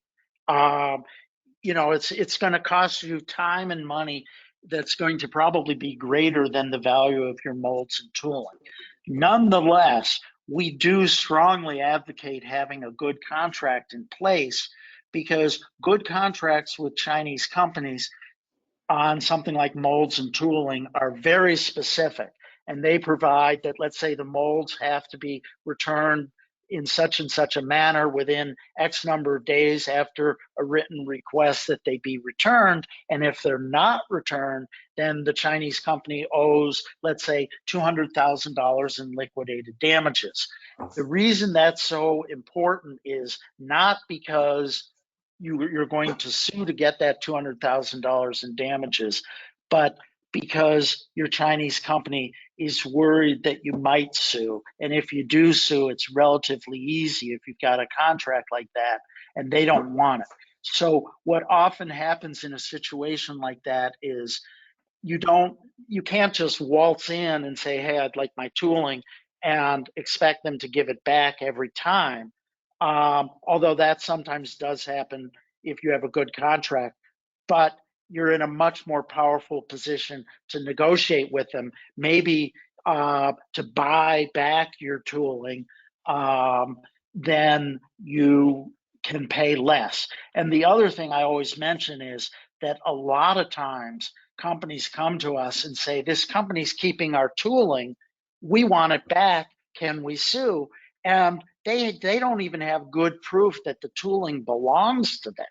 It's going to cost you time and money that's going to probably be greater than the value of your molds and tooling. Nonetheless, we do strongly advocate having a good contract in place, because good contracts with Chinese companies on something like molds and tooling are very specific, and they provide that, let's say, the molds have to be returned in such and such a manner within X number of days after a written request that they be returned. And if they're not returned, then the Chinese company owes, let's say, $200,000 in liquidated damages. The reason that's so important is not because you're going to sue to get that $200,000 in damages, but because your Chinese company is worried that you might sue. And if you do sue, it's relatively easy if you've got a contract like that, and they don't want it. So what often happens in a situation like that is you can't just waltz in and say, hey, I'd like my tooling, and expect them to give it back every time. Although that sometimes does happen if you have a good contract, but you're in a much more powerful position to negotiate with them, maybe to buy back your tooling, then you can pay less. And the other thing I always mention is that a lot of times companies come to us and say, this company's keeping our tooling, we want it back, can we sue? And they don't even have good proof that the tooling belongs to them.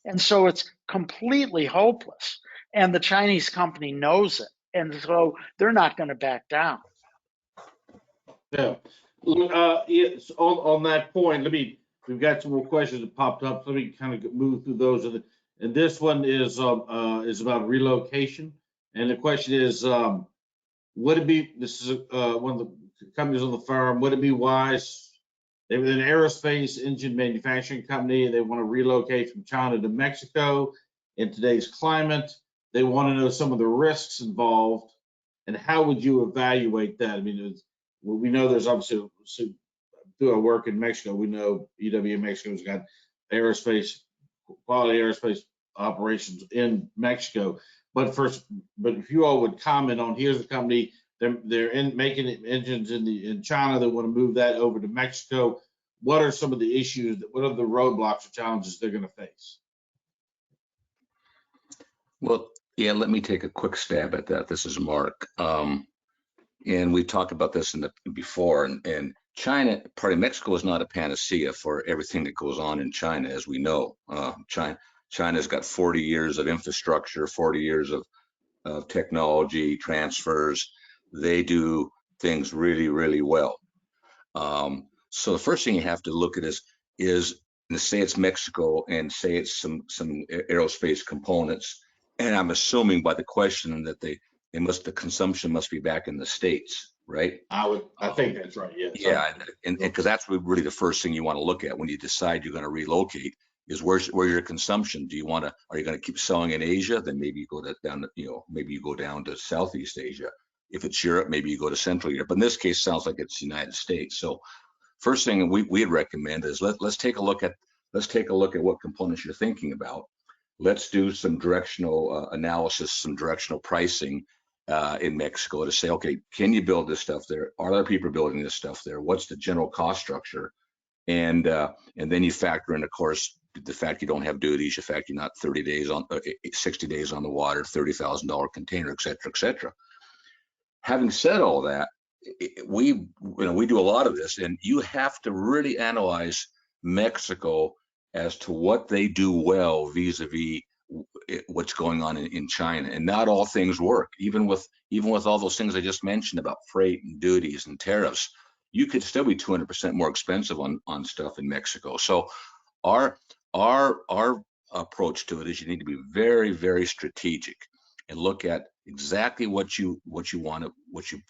And so it's completely hopeless. And the Chinese company knows it. And so they're not going to back down. Yeah. Look, yes, on that point, we've got some more questions that popped up. Let me kind of move through those. And this one is about relocation. And the question is, would it be, this is one of the companies on the firm, would it be wise? They were an aerospace engine manufacturing company. They want to relocate from China to Mexico in today's climate. They want to know some of the risks involved and how would you evaluate that? I mean, we know there's obviously, through our work in Mexico, we know EW Mexico's got quality aerospace operations in Mexico. But if you all would comment on, here's a company, they're making engines in China, they want to move that over to Mexico. What are some of the issues, what are the roadblocks or challenges they're going to face? Well, yeah, let me take a quick stab at that. This is Mark. And we talked about this before, and China, Mexico is not a panacea for everything that goes on in China, as we know. China's got 40 years of infrastructure, 40 years of technology transfers. They do things really, really well. So the first thing you have to look at is say it's Mexico and say it's some aerospace components. And I'm assuming by the question that the consumption must be back in the States, right? I think that's right, yes. Yeah, and because that's really the first thing you want to look at when you decide you're going to relocate is where's your consumption. Are you going to keep selling in Asia? Then maybe you go maybe you go down to Southeast Asia. If it's Europe, maybe you go to Central Europe. But in this case, sounds like it's the United States. So first thing we'd recommend is let's take a look at what components you're thinking about. Let's do some directional analysis, some directional pricing in Mexico to say, okay, can you build this stuff there? Are other people building this stuff there? What's the general cost structure? And then you factor in, of course, the fact you don't have duties, the fact you're not 60 days on the water, $30,000 container, et cetera, et cetera. Having said all that, we do a lot of this, and you have to really analyze Mexico as to what they do well vis-a-vis what's going on in China. And not all things work. Even with all those things I just mentioned about freight and duties and tariffs, you could still be 200% more expensive on stuff in Mexico. So our approach to it is you need to be very, very strategic and look at exactly what you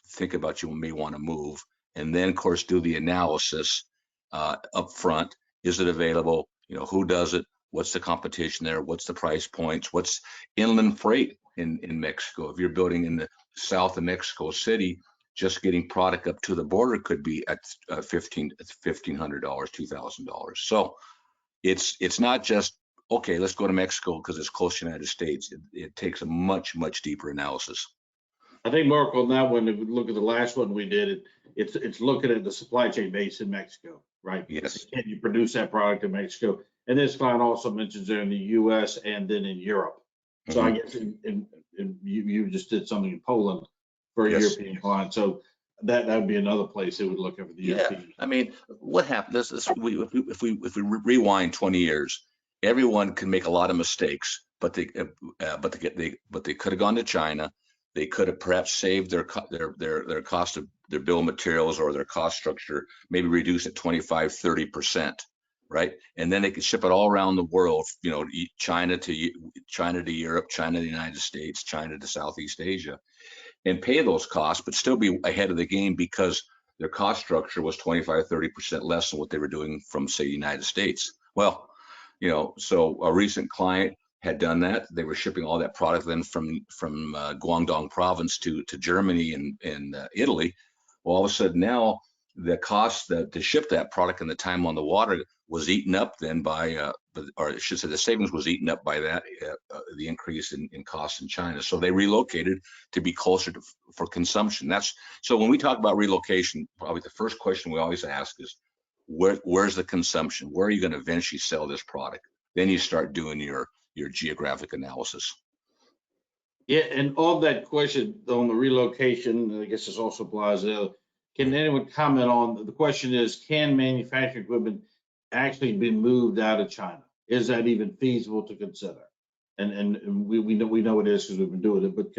think about you may want to move, and then of course do the analysis up front. Is it available? Who does it? What's the competition there? What's the price points? What's inland freight in Mexico? If you're building in the south of Mexico City, just getting product up to the border could be at $1,500, $2,000. So it's not just, okay, let's go to Mexico because it's close to the United States. It takes a much, much deeper analysis. I think, Mark, on that one, if we look at the last one we did, it's looking at the supply chain base in Mexico, right? Yes. Can you produce that product in Mexico? And this client also mentions there in the U.S. and then in Europe. So I guess you just did something in Poland for a European client. So that would be another place they would look at for the European. I mean, what happens is if we rewind 20 years, everyone can make a lot of mistakes, but they could have gone to China. They could have perhaps saved their cost of their bill of materials or their cost structure, maybe reduce it 25-30%, right? And then they could ship it all around the world, China to Europe, China to the United States, China to Southeast Asia, and pay those costs, but still be ahead of the game because their cost structure was 25-30% less than what they were doing from, say, the United States. Well, so a recent client had done that. They were shipping all that product then from Guangdong province to Germany and Italy. Well, all of a sudden now the cost to ship that product and the time on the water was eaten up then by, or I should say the savings was eaten up by that, the increase in costs in China. So they relocated to be closer for consumption. So when we talk about relocation, probably the first question we always ask is, where's the consumption? Where are you going to eventually sell this product? Then you start doing your geographic analysis. Yeah, and on that question on the relocation, I guess this also applies. Can anyone comment on the question? Is can manufacturing equipment actually be moved out of China? Is that even feasible to consider? And we know it is because we've been doing it. But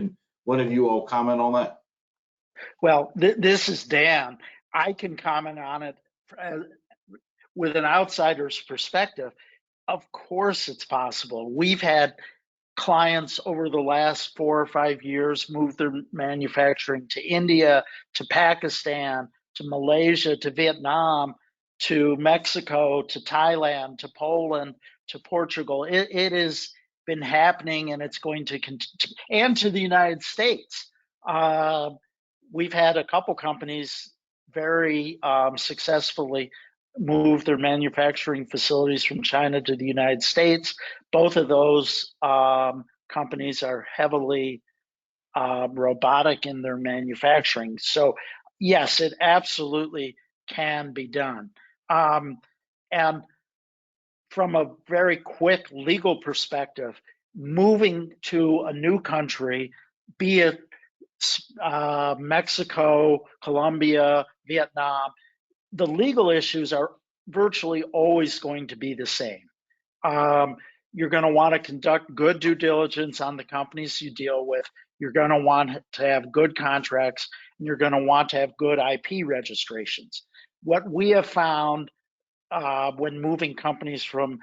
one of you all comment on that? Well, this is Dan. I can comment on it with an outsider's perspective. Of course, it's possible. We've had clients over the last 4 or 5 years move their manufacturing to India, to Pakistan, to Malaysia, to Vietnam, to Mexico, to Thailand, to Poland, to Portugal. It has been happening, and it's going to continue, and to the United States. We've had a couple companies very successfully move their manufacturing facilities from China to the United States. Both of those companies are heavily robotic in their manufacturing. So yes, it absolutely can be done. And from a very quick legal perspective, moving to a new country, be it Mexico, Colombia, Vietnam, the legal issues are virtually always going to be the same. You're going to want to conduct good due diligence on the companies you deal with. You're going to want to have good contracts, and you're going to want to have good IP registrations. What we have found when moving companies from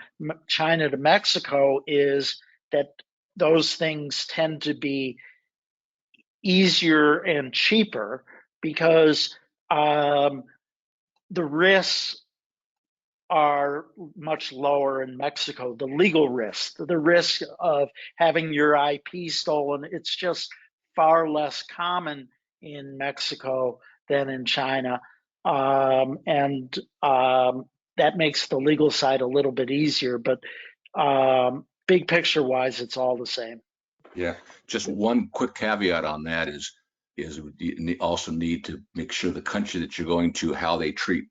China to Mexico is that those things tend to be easier and cheaper because the risks are much lower in Mexico. The legal risk, the risk of having your IP stolen, it's just far less common in Mexico than in China. That makes the legal side a little bit easier, but big picture wise, it's all the same. Yeah, just one quick caveat on that is you also need to make sure the country that you're going to, how they treat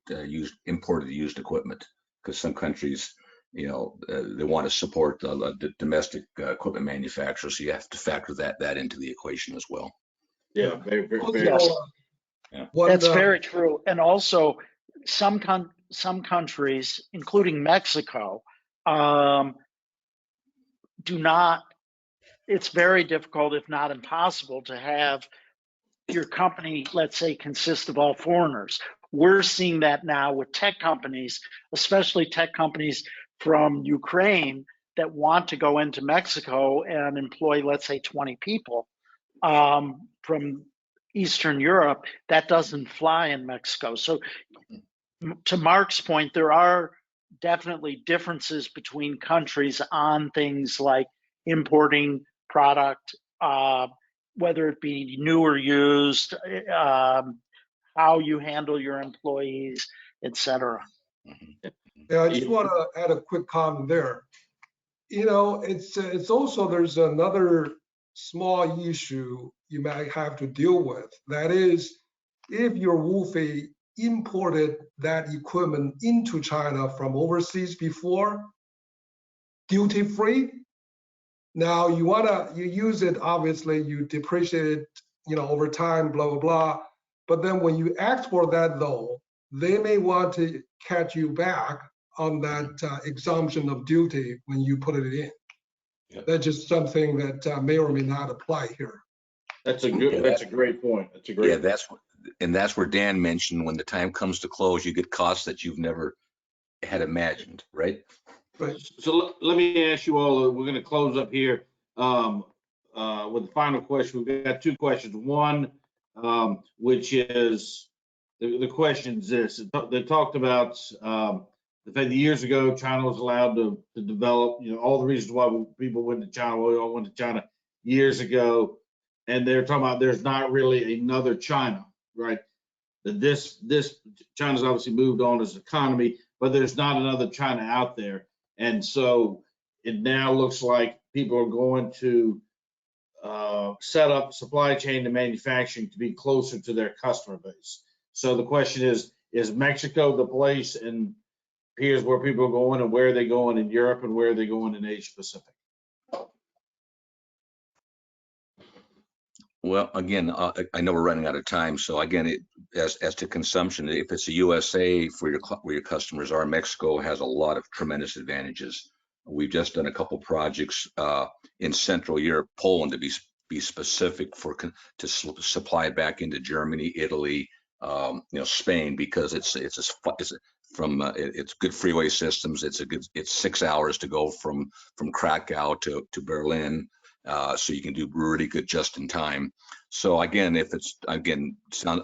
imported used equipment, because some countries, they want to support the domestic equipment manufacturers, so you have to factor that into the equation as well. Yeah, very, very, very. Yes. Yeah. That's very true. And also, some countries, including Mexico, do not. It's very difficult, if not impossible, to have your company, let's say, consist of all foreigners. We're seeing that now with tech companies, especially tech companies from Ukraine that want to go into Mexico and employ, let's say, 20 people from Eastern Europe. That doesn't fly in Mexico. So to Mark's point, there are definitely differences between countries on things like importing product, whether it be new or used, how you handle your employees, etc. Yeah, I just want to add a quick comment there. It's also, there's another small issue you might have to deal with. That is, if your WUFE imported that equipment into China from overseas before, duty free. Now you use it, obviously you depreciate it, over time, blah, blah, blah. But then when you export that though, they may want to catch you back on that exemption of duty when you put it in. Yep. That's just something that may or may not apply here. That's a great point. That's a great point. That's where Dan mentioned when the time comes to close, you get costs that you've never had imagined, right? Right. So let me ask you all, we're going to close up here with the final question. We've got two questions. One, which is, the question is this. They talked about the fact that years ago, China was allowed to develop, all the reasons why people went to China, we all went to China years ago. And they're talking about there's not really another China, right? This China's obviously moved on as an economy, but there's not another China out there. And so it now looks like people are going to set up supply chain and manufacturing to be closer to their customer base. So the question is Mexico the place, and here's where people are going, and where are they going in Europe, and where are they going in Asia Pacific? Well, again, I know we're running out of time. So again, as to consumption, if it's a USA where your customers are, Mexico has a lot of tremendous advantages. We've just done a couple projects in Central Europe, Poland to be be specific to supply back into Germany, Italy, Spain, because it's good freeway systems. It's 6 hours to go from Krakow to Berlin, so you can do really good just in time. So again, I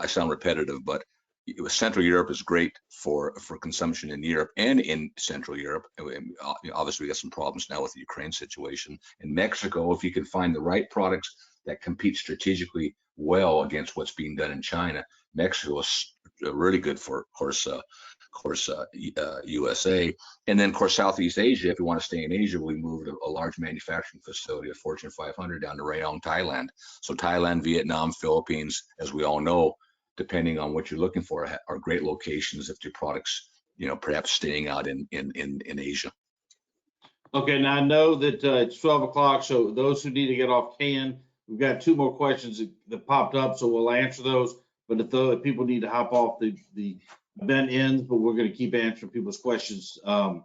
sound repetitive, but Central Europe is great for consumption in Europe and in Central Europe. Obviously, we got some problems now with the Ukraine situation. In Mexico, if you can find the right products that compete strategically well against what's being done in China, Mexico is really good for, of course, USA. And then, of course, Southeast Asia, if you want to stay in Asia, we moved a large manufacturing facility, a Fortune 500, down to Rayong, Thailand. So Thailand, Vietnam, Philippines, as we all know, depending on what you're looking for, are great locations if your products, perhaps staying out in Asia. Okay, now I know that it's 12 o'clock, so those who need to get off can. We've got 2 more questions that popped up, so we'll answer those. But if people need to hop off, the event ends, but we're going to keep answering people's questions. But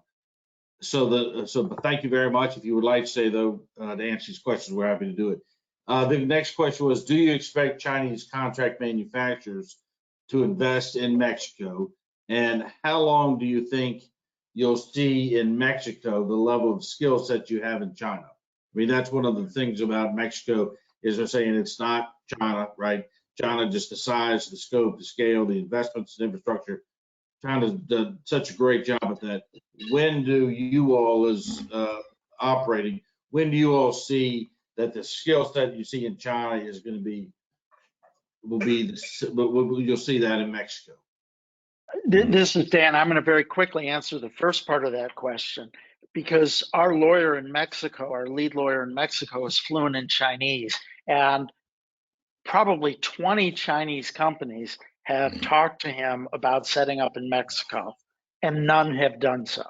thank you very much. If you would like to say, though, to answer these questions, we're happy to do it. The next question was, do you expect Chinese contract manufacturers to invest in Mexico? And how long do you think you'll see in Mexico the level of skill set you have in China? I mean, that's one of the things about Mexico is they're saying it's not China, right? China, just the size, the scope, the scale, the investments in infrastructure. China's done such a great job at that. When do you all, as operating, when do you all see that the skill set you see in China is going to be, you'll see that in Mexico? This is Dan. I'm going to very quickly answer the first part of that question, because our lawyer in Mexico, our lead lawyer in Mexico, is fluent in Chinese, and probably 20 Chinese companies have talked to him about setting up in Mexico, and none have done so.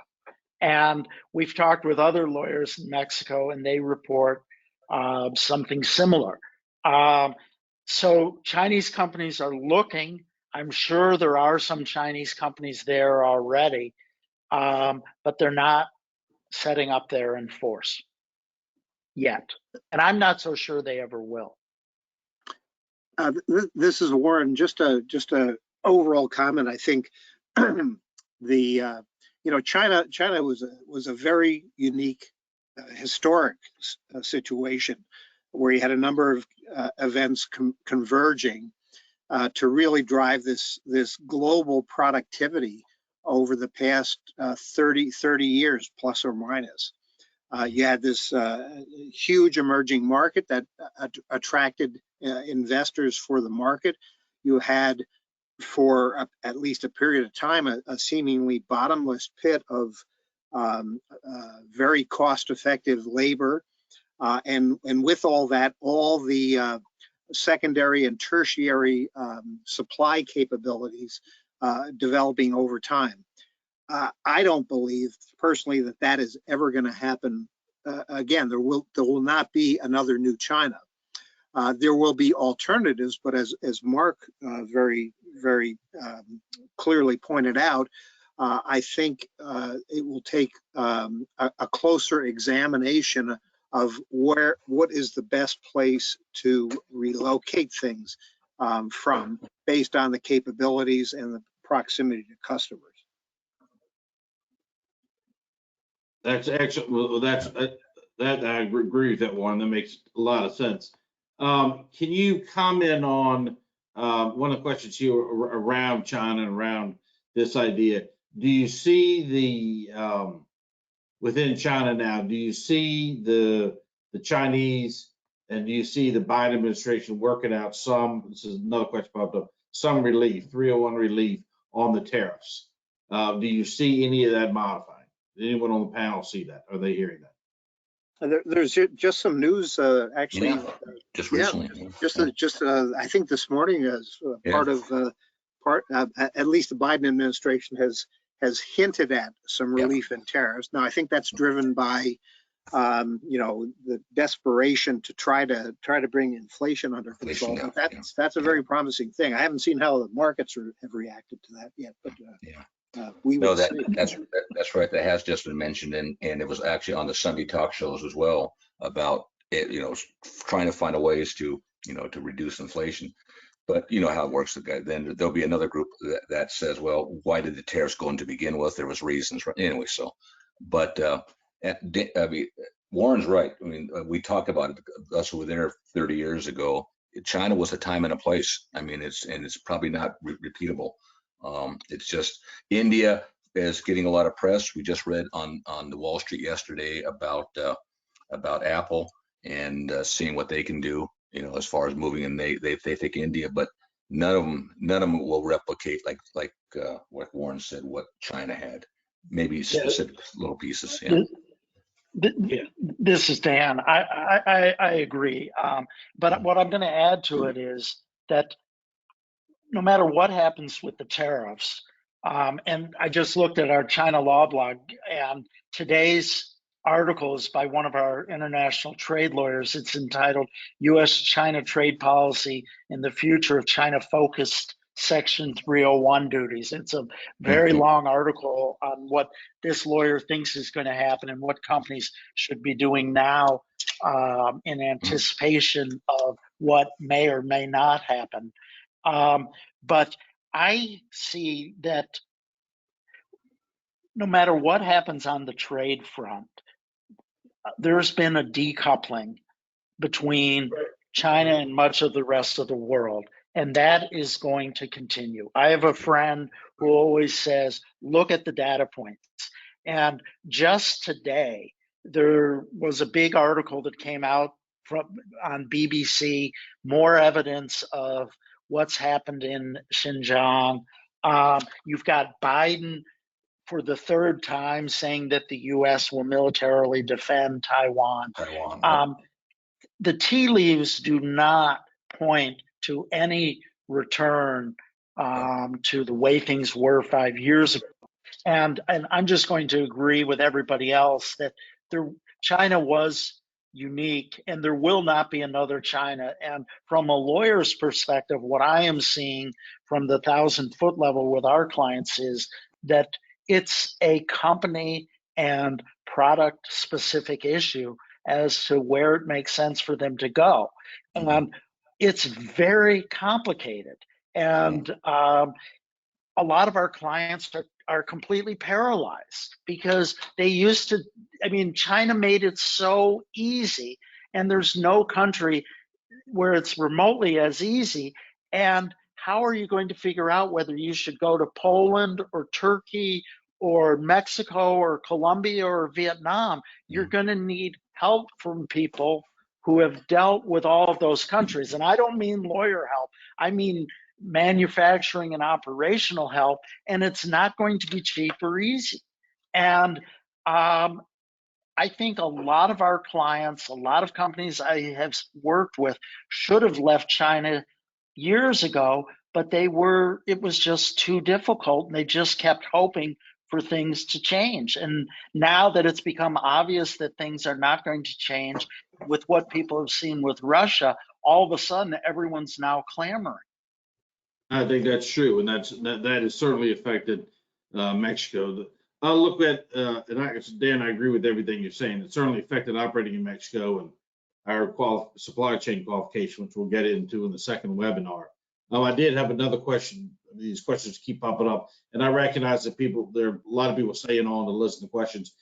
And we've talked with other lawyers in Mexico, and they report something similar. So Chinese companies are looking. I'm sure there are some Chinese companies there already, but they're not setting up there in force yet. And I'm not so sure they ever will. This is Warren. Just a overall comment. I think China was a very unique historic situation where you had a number of events converging to really drive this global productivity over the past 30 years, plus or minus. You had this huge emerging market that attracted investors for the market. You had, for at least a period of time, a seemingly bottomless pit of very cost-effective labor. And with all that, all the secondary and tertiary supply capabilities developing over time. I don't believe personally that is ever going to happen again. There will not be another new China. There will be alternatives, but as Mark very clearly pointed out, I think it will take a closer examination of what is the best place to relocate things from, based on the capabilities and the proximity to customers. That's excellent. Well, that I agree with that one. That makes a lot of sense. Can you comment on one of the questions here around China and around this idea? Do you see the within China now? Do you see the Chinese, and do you see the Biden administration working out some? This is another question popped up. Some relief, 301 relief on the tariffs. Do you see any of that modifying? Did anyone on the panel see that? Are they hearing that? There's just some news, actually. Yeah, just recently. I think this morning, as part of at least the Biden administration has hinted at some relief in tariffs. Now, I think that's driven by the desperation to try to bring inflation under control. But that's a very promising thing. I haven't seen how the markets have reacted to that yet, but we will see. That's right. That has just been mentioned, and it was actually on the Sunday talk shows as well, about trying to find ways to, to reduce inflation. But you know how it works. Then there'll be another group that says, well, why did the tariffs go in to begin with? There was reasons, right? Anyway. So, but I mean, Warren's right. I mean, we talked about it. Us who were there 30 years ago. China was a time and a place. I mean, it's probably not repeatable. It's just India is getting a lot of press. We just read on the Wall Street yesterday about Apple and seeing what they can do, as far as moving, and they think India, but none of them will replicate like Warren said, what China had. Maybe specific little pieces. Yeah. This is Dan. I agree. But what I'm going to add to it is that no matter what happens with the tariffs, and I just looked at our China law blog, and today's article is by one of our international trade lawyers. It's entitled U.S.-China Trade Policy and the Future of China-Focused Section 301 Duties. It's a very long article on what this lawyer thinks is going to happen and what companies should be doing now in anticipation of what may or may not happen. But I see that no matter what happens on the trade front, there's been a decoupling between China and much of the rest of the world, and that is going to continue. I have a friend who always says, look at the data points. And just today, there was a big article that came out on BBC, more evidence of what's happened in Xinjiang. You've got Biden for the third time saying that the U.S. will militarily defend Taiwan. The tea leaves do not point to any return to the way things were 5 years ago. And I'm just going to agree with everybody else that China was unique and there will not be another China. And from a lawyer's perspective, what I am seeing from the 1,000-foot level with our clients is that it's a company and product specific issue as to where it makes sense for them to go. And it's very complicated. And a lot of our clients are completely paralyzed because they used to, China made it so easy, and there's no country where it's remotely as easy. And how are you going to figure out whether you should go to Poland or Turkey or Mexico or Colombia or Vietnam? You're going to need help from people who have dealt with all of those countries. And I don't mean lawyer help. I mean manufacturing and operational help. And it's not going to be cheap or easy. And I think a lot of our clients, a lot of companies I have worked with should have left China years ago, but it was just too difficult, and they just kept hoping for things to change. And now that it's become obvious that things are not going to change with what people have seen with Russia, all of a sudden everyone's now clamoring. I think that's true, and that has certainly affected Mexico. I'll look at, Dan, I agree with everything you're saying. It certainly affected operating in Mexico and our supply chain qualification, which we'll get into in the second webinar. I did have another question. These questions keep popping up, and I recognize that there are a lot of people staying on to listen to questions,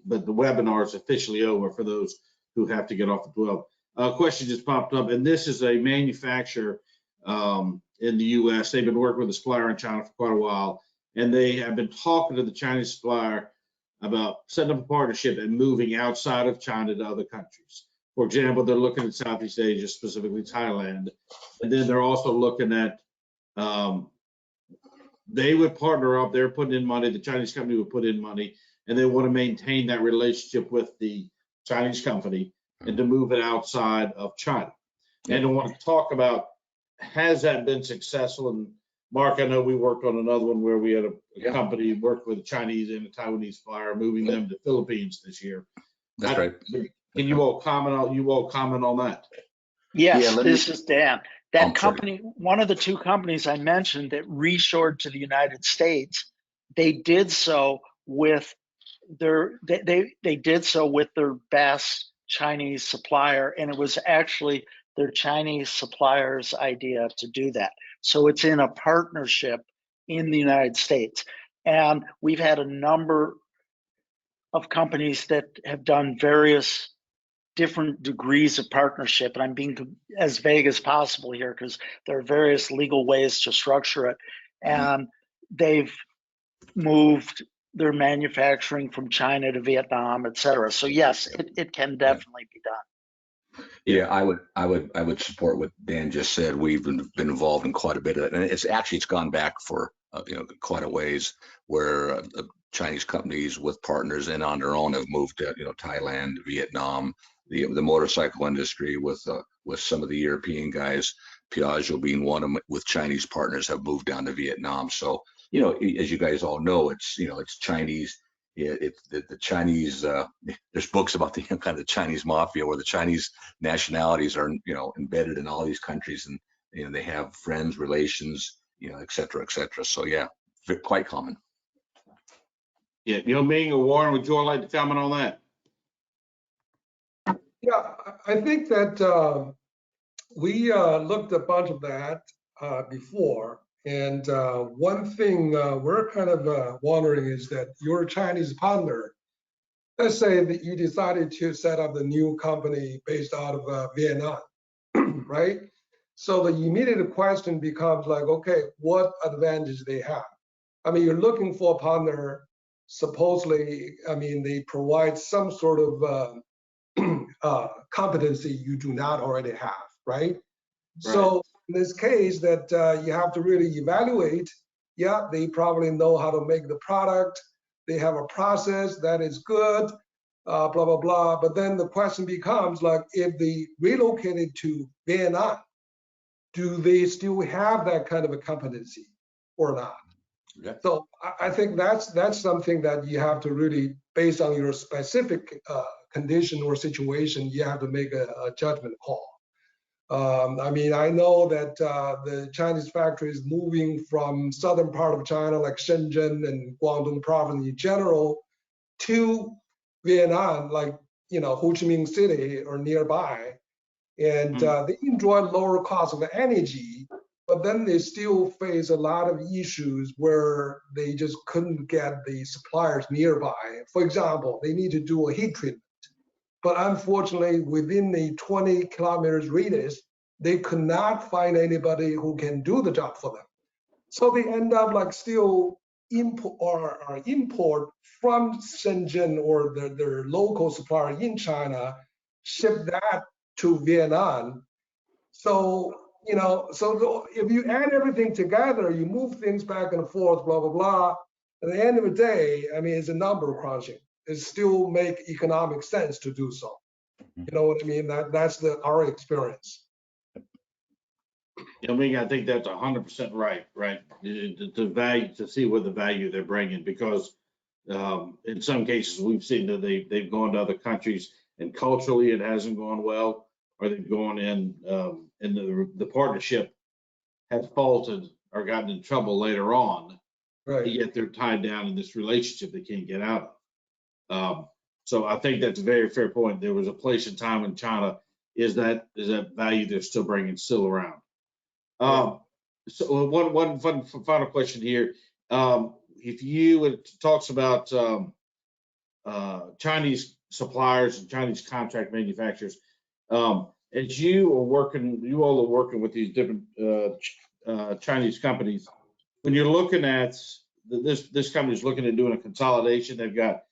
but the webinar is officially over for those who have to get off at 12. A question just popped up, and this is a manufacturer in the U.S. They've been working with a supplier in China for quite a while, and they have been talking to the Chinese supplier about setting up a partnership and moving outside of China to other countries. For example, they're looking at Southeast Asia, specifically Thailand, and then they're also looking at they would partner up. They're putting in money. The Chinese company would put in money, and they want to maintain that relationship with the Chinese company and to move it outside of China. And I want to talk about, has that been successful? And Mark, I know we worked on another one where we had a company worked with a Chinese and a Taiwanese supplier, moving them to Philippines this year. That's right. Can you all comment on that? Yes, this is Dan. That company, one of the two companies I mentioned that reshored to the United States, they did so with their best Chinese supplier, and it was actually their Chinese supplier's idea to do that. So it's in a partnership in the United States. And we've had a number of companies that have done various different degrees of partnership. And I'm being as vague as possible here because there are various legal ways to structure it. And they've moved their manufacturing from China to Vietnam, et cetera. So yes, it can definitely be done. Yeah, I would support what Dan just said. We've been involved in quite a bit of it, and it's gone back for quite a ways where Chinese companies with partners and on their own have moved to Thailand, Vietnam, the motorcycle industry with some of the European guys, Piaggio being one of them, with Chinese partners have moved down to Vietnam. So as you guys all know, it's Chinese. It's the Chinese. There's books about the kind of the Chinese mafia, where the Chinese nationalities are embedded in all these countries, and they have friends, relations, et cetera, et cetera. So yeah, quite common. Yeah, Ming or Warren, would you all like to comment on that? Yeah, I think that we looked a bunch of that before. And one thing we're kind of wondering is that your Chinese partner, let's say that you decided to set up the new company based out of Vietnam, right? So the immediate question becomes like, okay, what advantage they have? I mean, you're looking for a partner, supposedly, I mean, they provide some sort of competency you do not already have, right? So in this case that you have to really evaluate, yeah, they probably know how to make the product. They have a process that is good, blah, blah, blah. But then the question becomes like, if they relocated to Vietnam, do they still have that kind of a competency or not? Yeah. So I think that's something that you have to really, based on your specific condition or situation, you have to make a judgment call. I mean, I know that the Chinese factory is moving from southern part of China, like Shenzhen and Guangdong province in general, to Vietnam, like Ho Chi Minh City or nearby, and they enjoy lower cost of energy, but then they still face a lot of issues where they just couldn't get the suppliers nearby. For example, they need to do a heat treatment. But unfortunately, within the 20 kilometers radius, they could not find anybody who can do the job for them. So they end up like still import from Shenzhen or their local supplier in China, ship that to Vietnam. So, if you add everything together, you move things back and forth, blah, blah, blah. At the end of the day, I mean, it's a number crunching. It still make economic sense to do so. You know what I mean? That's our experience. Ming, I think that's 100% right. The value, to see what the value they're bringing, because in some cases we've seen that they've gone to other countries and culturally it hasn't gone well, or they've gone in and the partnership has faltered or gotten in trouble later on. Right. Yet they're tied down in this relationship they can't get out of. So I think that's a very fair point. There was a place and time in China. Is that value they're still bringing still around? So one final question here. If it talks about Chinese suppliers and Chinese contract manufacturers, as you all are working with these different Chinese companies, when you're looking at this company is looking at doing a consolidation, they've got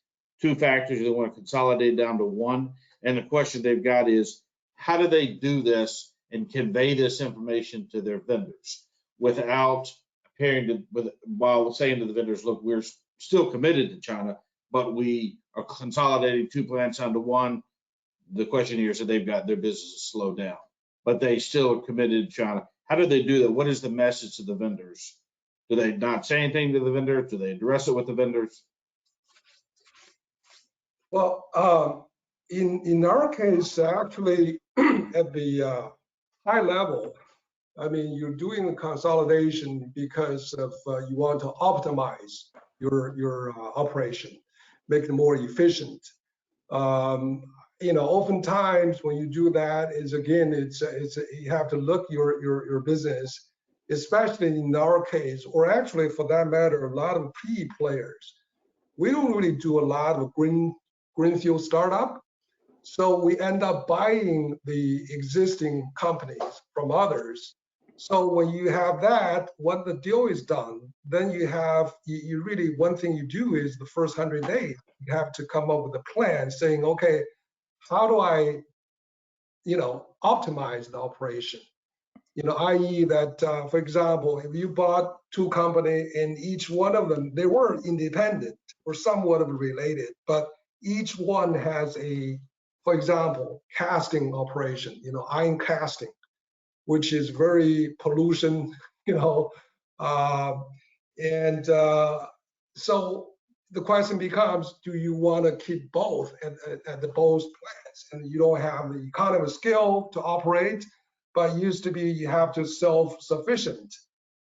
two factories they want to consolidate down to one, and the question they've got is, how do they do this and convey this information to their vendors without appearing while saying to the vendors, look, we're still committed to China, but we are consolidating two plants onto one. The question here is that they've got their business slowed down, but they still are committed to China. How do they do that? What is the message to the vendors? Do they not say anything to the vendors? Do they address it with the vendors? Well, in our case, actually, at the high level, I mean, you're doing a consolidation because of you want to optimize your operation, make it more efficient. oftentimes when you do that, is again, you have to look your business, especially in our case, or actually for that matter, a lot of PE players. We don't really do a lot of greenfield startup. So we end up buying the existing companies from others. So when you have that, when the deal is done, then you really, one thing you do is the first 100 days, you have to come up with a plan saying, okay, how do I, optimize the operation? I.e. that, for example, if you bought two companies and each one of them, they were independent or somewhat of related, but each one has for example, casting operation, iron casting, which is very pollution, and so the question becomes, do you want to keep both at the both plants? And you don't have the economy of scale to operate, but used to be you have to self-sufficient,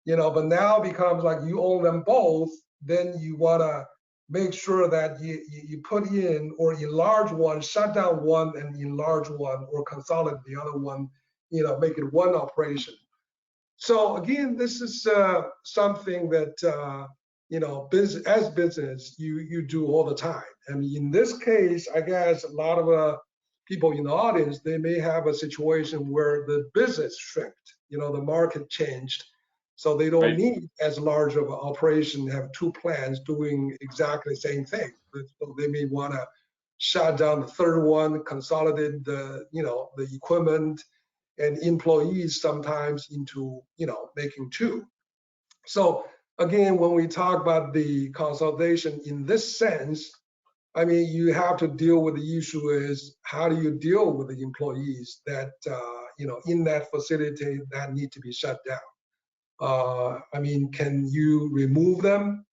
but now becomes like you own them both, then you want to make sure that you put in or enlarge one, shut down one and enlarge one, or consolidate the other one, make it one operation. So again, this is something that, as business, you do all the time. I mean, in this case, I guess a lot of people in the audience, they may have a situation where the business shrinked, the market changed. So they don't need as large of an operation to have two plants doing exactly the same thing. So they may want to shut down the third one, consolidate the equipment and employees sometimes into, making two. So again, when we talk about the consolidation in this sense, I mean, you have to deal with the issue is how do you deal with the employees that, in that facility that need to be shut down? I mean, can you remove them?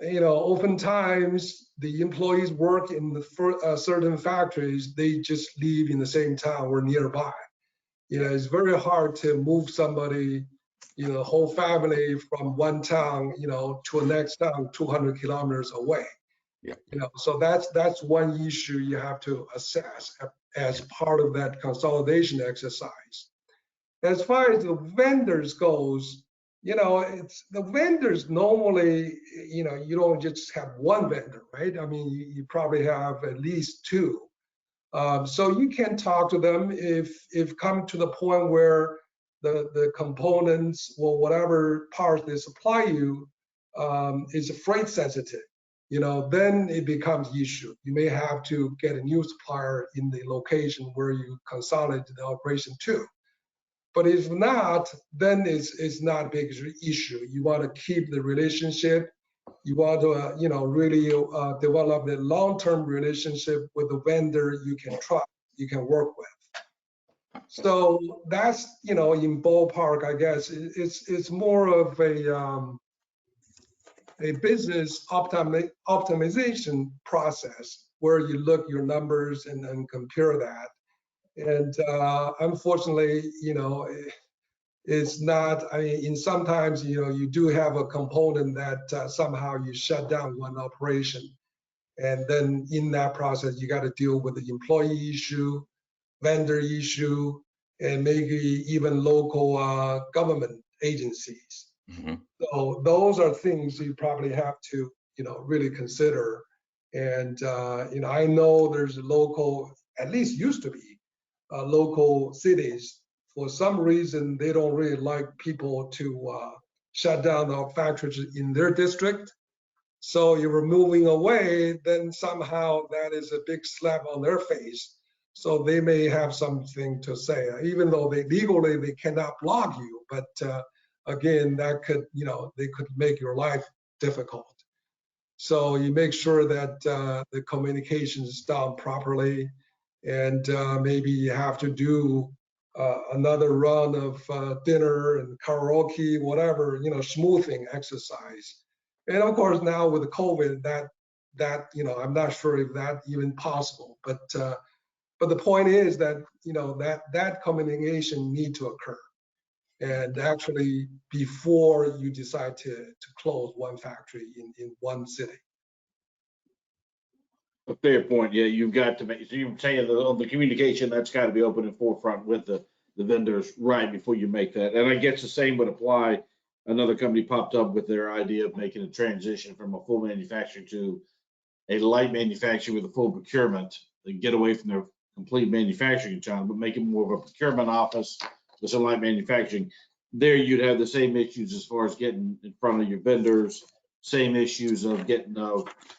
Oftentimes the employees work in the certain factories, they just live in the same town or nearby. It's very hard to move somebody, whole family from one town, to a next town 200 kilometers away. Yeah. So that's one issue you have to assess as part of that consolidation exercise. As far as the vendors goes, it's the vendors normally, you don't just have one vendor, right? I mean, you probably have at least two. So you can talk to them if come to the point where the components or whatever parts they supply you is freight sensitive, then it becomes issue. You may have to get a new supplier in the location where you consolidate the operation to. But if not, then it's not a big issue. You want to keep the relationship. You want to, really develop a long-term relationship with the vendor you can trust, you can work with. So that's, in ballpark, I guess, it's more of a business optimization process where you look your numbers and compare that. And unfortunately, it's not, I mean, sometimes, you do have a component that somehow you shut down one operation. And then in that process, you got to deal with the employee issue, vendor issue, and maybe even local government agencies. Mm-hmm. So those are things you probably have to, really consider. And, I know there's a local, at least used to be, local cities. For some reason, they don't really like people to shut down the factories in their district. So you're moving away, then somehow that is a big slap on their face. So they may have something to say, even though legally they cannot block you. But again, that could, they could make your life difficult. So you make sure that the communication is done properly, and maybe you have to do another run of dinner and karaoke, whatever, smoothing exercise. And of course, now with the COVID, that I'm not sure if that even possible. But the point is that that communication need to occur, and actually before you decide to close one factory in one city. A fair point. Yeah, you've got to make, so you're saying that on the communication, that's got to be open and forefront with the vendors right before you make that. And I guess the same would apply. Another company popped up with their idea of making a transition from a full manufacturer to a light manufacturer with a full procurement. They get away from their complete manufacturing in China, but make it more of a procurement office with some light manufacturing. There you'd have the same issues as far as getting in front of your vendors, same issues of getting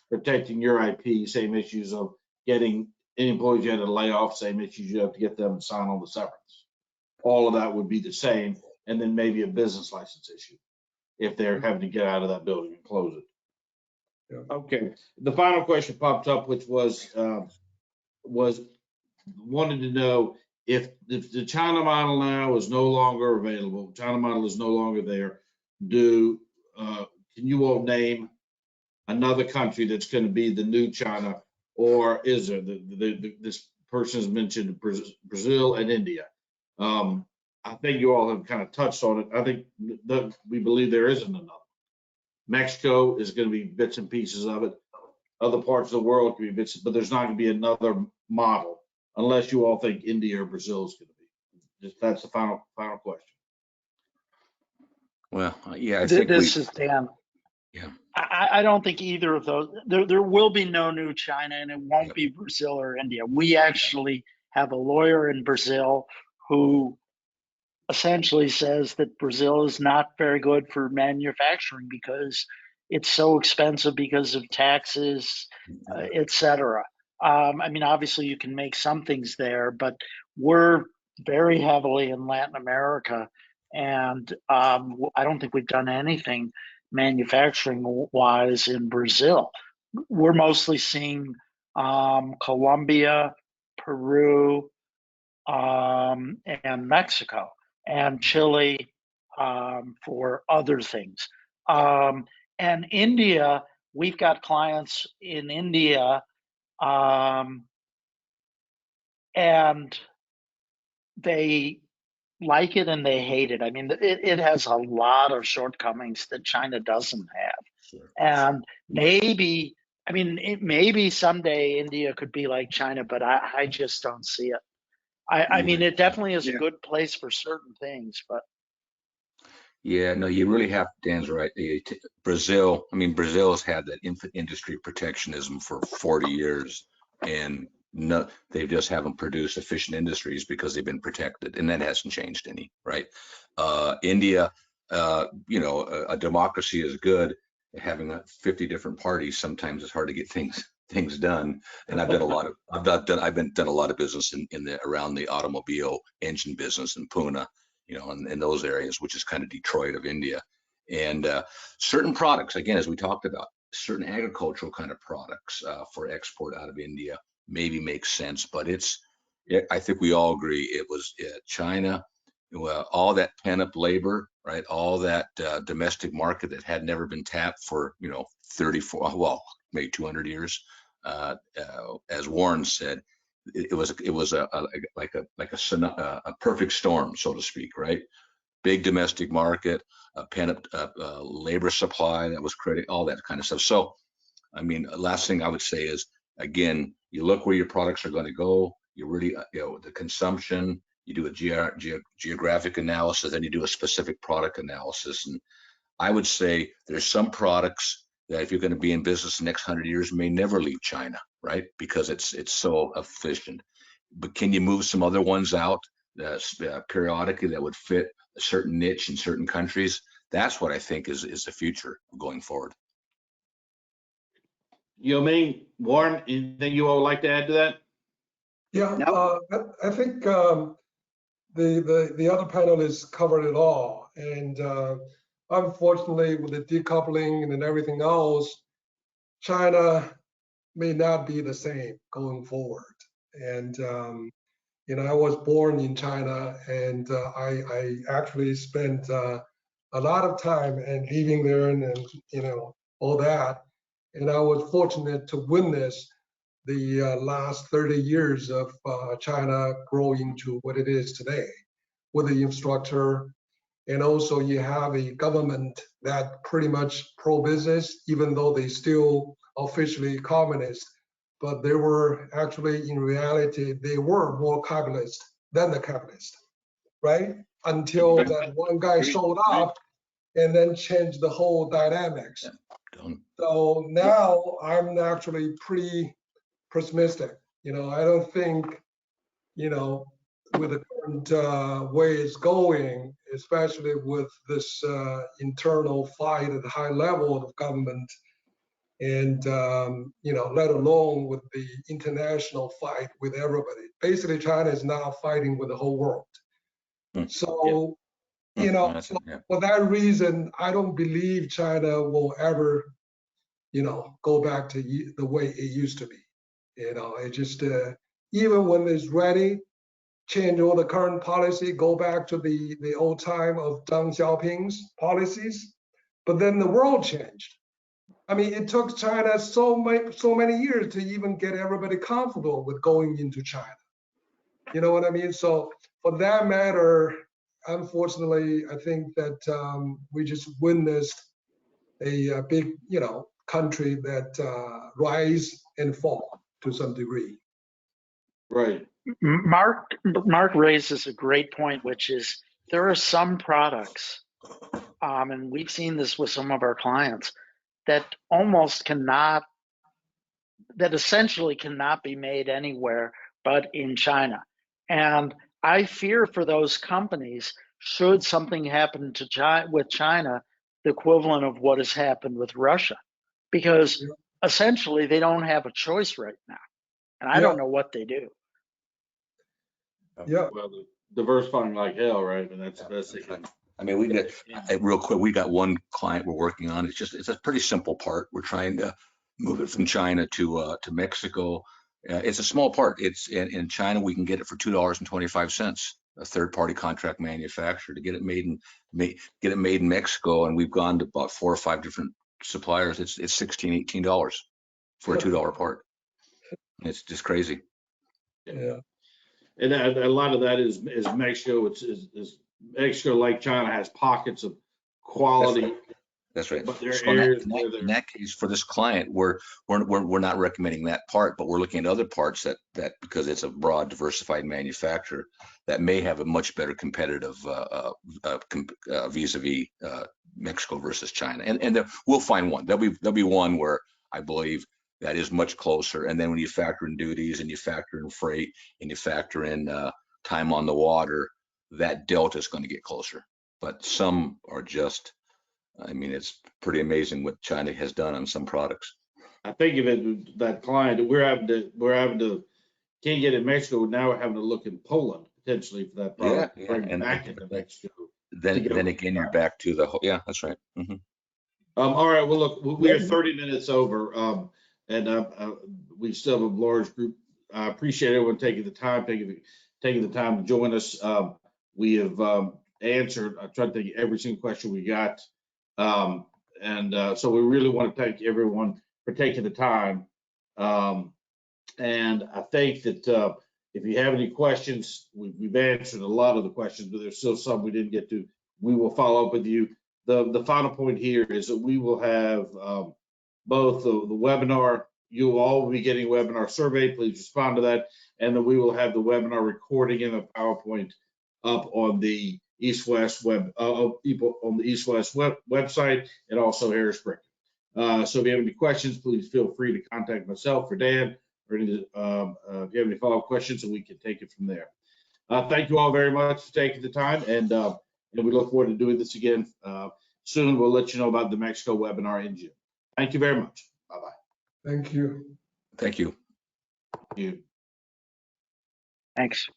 protecting your IP, same issues of getting any employees you had to lay off, same issues you have to get them to sign on the severance. All of that would be the same, and then maybe a business license issue if they're having to get out of that building and close it. Yeah. Okay, the final question popped up, which was wanted to know if the China model now is no longer available, China model is no longer there. Can you all name another country that's going to be the new China, or is there this person has mentioned Brazil and India? I think you all have kind of touched on it. I think that we believe there isn't another. Mexico is going to be bits and pieces of it. Other parts of the world can be bits, but there's not going to be another model unless you all think India or Brazil is going to be. That's the final question. Well, yeah, I think This is Dan. Yeah. I don't think either of those. There will be no new China, and it won't be Brazil or India. We actually have a lawyer in Brazil who essentially says that Brazil is not very good for manufacturing because it's so expensive because of taxes, et cetera. I mean, obviously you can make some things there, but we're very heavily in Latin America, and I don't think we've done anything manufacturing wise in Brazil. We're mostly seeing Colombia, Peru, and Mexico and Chile for other things. And India, we've got clients in India, and they like it and they hate it. I mean, it has a lot of shortcomings that China doesn't have. Sure. And maybe, I mean, maybe someday India could be like China, but I just don't see it. I mean, it definitely is a good place for certain things, but Yeah, no, you really have, Dan's right. Brazil, I mean, Brazil has had that industry protectionism for 40 years, and no, they just haven't produced efficient industries because they've been protected, and that hasn't changed any, right? India, a democracy is good. Having 50 different parties, sometimes it's hard to get things done. And I've done a lot of business in the around the automobile engine business in Pune, in those areas, which is kind of Detroit of India. And certain products, again, as we talked about, certain agricultural kind of products for export out of India maybe makes sense, but I think we all agree it was China, all that pent-up labor, right? All that domestic market that had never been tapped for 34, well, maybe 200 years. As Warren said, it was a perfect storm, so to speak, right? Big domestic market, a pent up labor supply that was created, all that kind of stuff. So, I mean, last thing I would say is, again, you look where your products are going to go. You really, the consumption. You do a geographic analysis, then you do a specific product analysis. And I would say there's some products that if you're going to be in business the next 100 years may never leave China, right? Because it's so efficient. But can you move some other ones out periodically that would fit a certain niche in certain countries? That's what I think is the future going forward. Ming, Warren, anything you all would like to add to that? Yeah, I think the other panelists covered it all. And unfortunately, with the decoupling and everything else, China may not be the same going forward. And, I was born in China, and I actually spent a lot of time and living there and all that. And I was fortunate to witness the last 30 years of China growing to what it is today with the infrastructure. And also you have a government that pretty much pro-business, even though they still officially communist, but they were actually, in reality, they were more capitalist than the capitalist, right? Until that one guy showed up and then changed the whole dynamics. Yeah. So now I'm actually pretty pessimistic. I don't think, with the current way it's going, especially with this internal fight at the high level of government, and let alone with the international fight with everybody. Basically, China is now fighting with the whole world. So, for that reason, I don't believe China will ever, go back to the way it used to be. It just, even when it's ready, change all the current policy, go back to the old time of Deng Xiaoping's policies. But then the world changed. I mean, it took China so many years to even get everybody comfortable with going into China. You know what I mean? So for that matter, unfortunately, I think that we just witnessed a big, country that rise and fall to some degree. Right. Mark raises a great point, which is there are some products, and we've seen this with some of our clients, that essentially cannot be made anywhere but in China. And I fear for those companies, should something happen with China, the equivalent of what has happened with Russia, because essentially they don't have a choice right now. And I don't know what they do. Yeah. Well, diversifying like hell, right? And that's the best they can. I mean, real quick, we got one client we're working on. It's a pretty simple part. We're trying to move it from China to Mexico. It's a small part. It's in China. We can get it for $2.25, a third-party contract manufacturer, to get it made in Mexico. And we've gone to about 4 or 5 different suppliers. It's $16, $18 for a $2 part. It's just crazy. Yeah. And a lot of that is Mexico. Is Mexico, like China, has pockets of quality. That's right. But there are So areas in that case, for this client, we're not recommending that part, but we're looking at other parts that because it's a broad, diversified manufacturer that may have a much better competitive vis-a-vis Mexico versus China. And we'll find one. There'll be one where I believe that is much closer. And then when you factor in duties and you factor in freight and you factor in time on the water, that delta is going to get closer. But some are just, I mean, it's pretty amazing what China has done on some products. I think of it, that client that we're having to can't get in Mexico. Now we're having to look in Poland potentially for that product. Yeah, bring it back into Mexico. Then again, you're back to the whole. Yeah, that's right. Mm-hmm. All right. Well, look, we are 30 minutes over, and we still have a large group. I appreciate everyone taking the time to join us. We have answered. I tried to take every single question we got. So we really want to thank everyone for taking the time. And I think that if you have any questions, we've answered a lot of the questions, but there's still some we didn't get to. We will follow up with you. The final point here is that we will have both the webinar. You will all be getting a webinar survey. Please respond to that. And then we will have the webinar recording and the PowerPoint up on the East-West website, and also Harris Brick. So if you have any questions, please feel free to contact myself or Dan, or if you have any follow-up questions, and we can take it from there. Thank you all very much for taking the time, and we look forward to doing this again soon. We'll let you know about the Mexico webinar in June. Thank you very much. Bye-bye. Thank you. Thank you. Thank you. Thanks.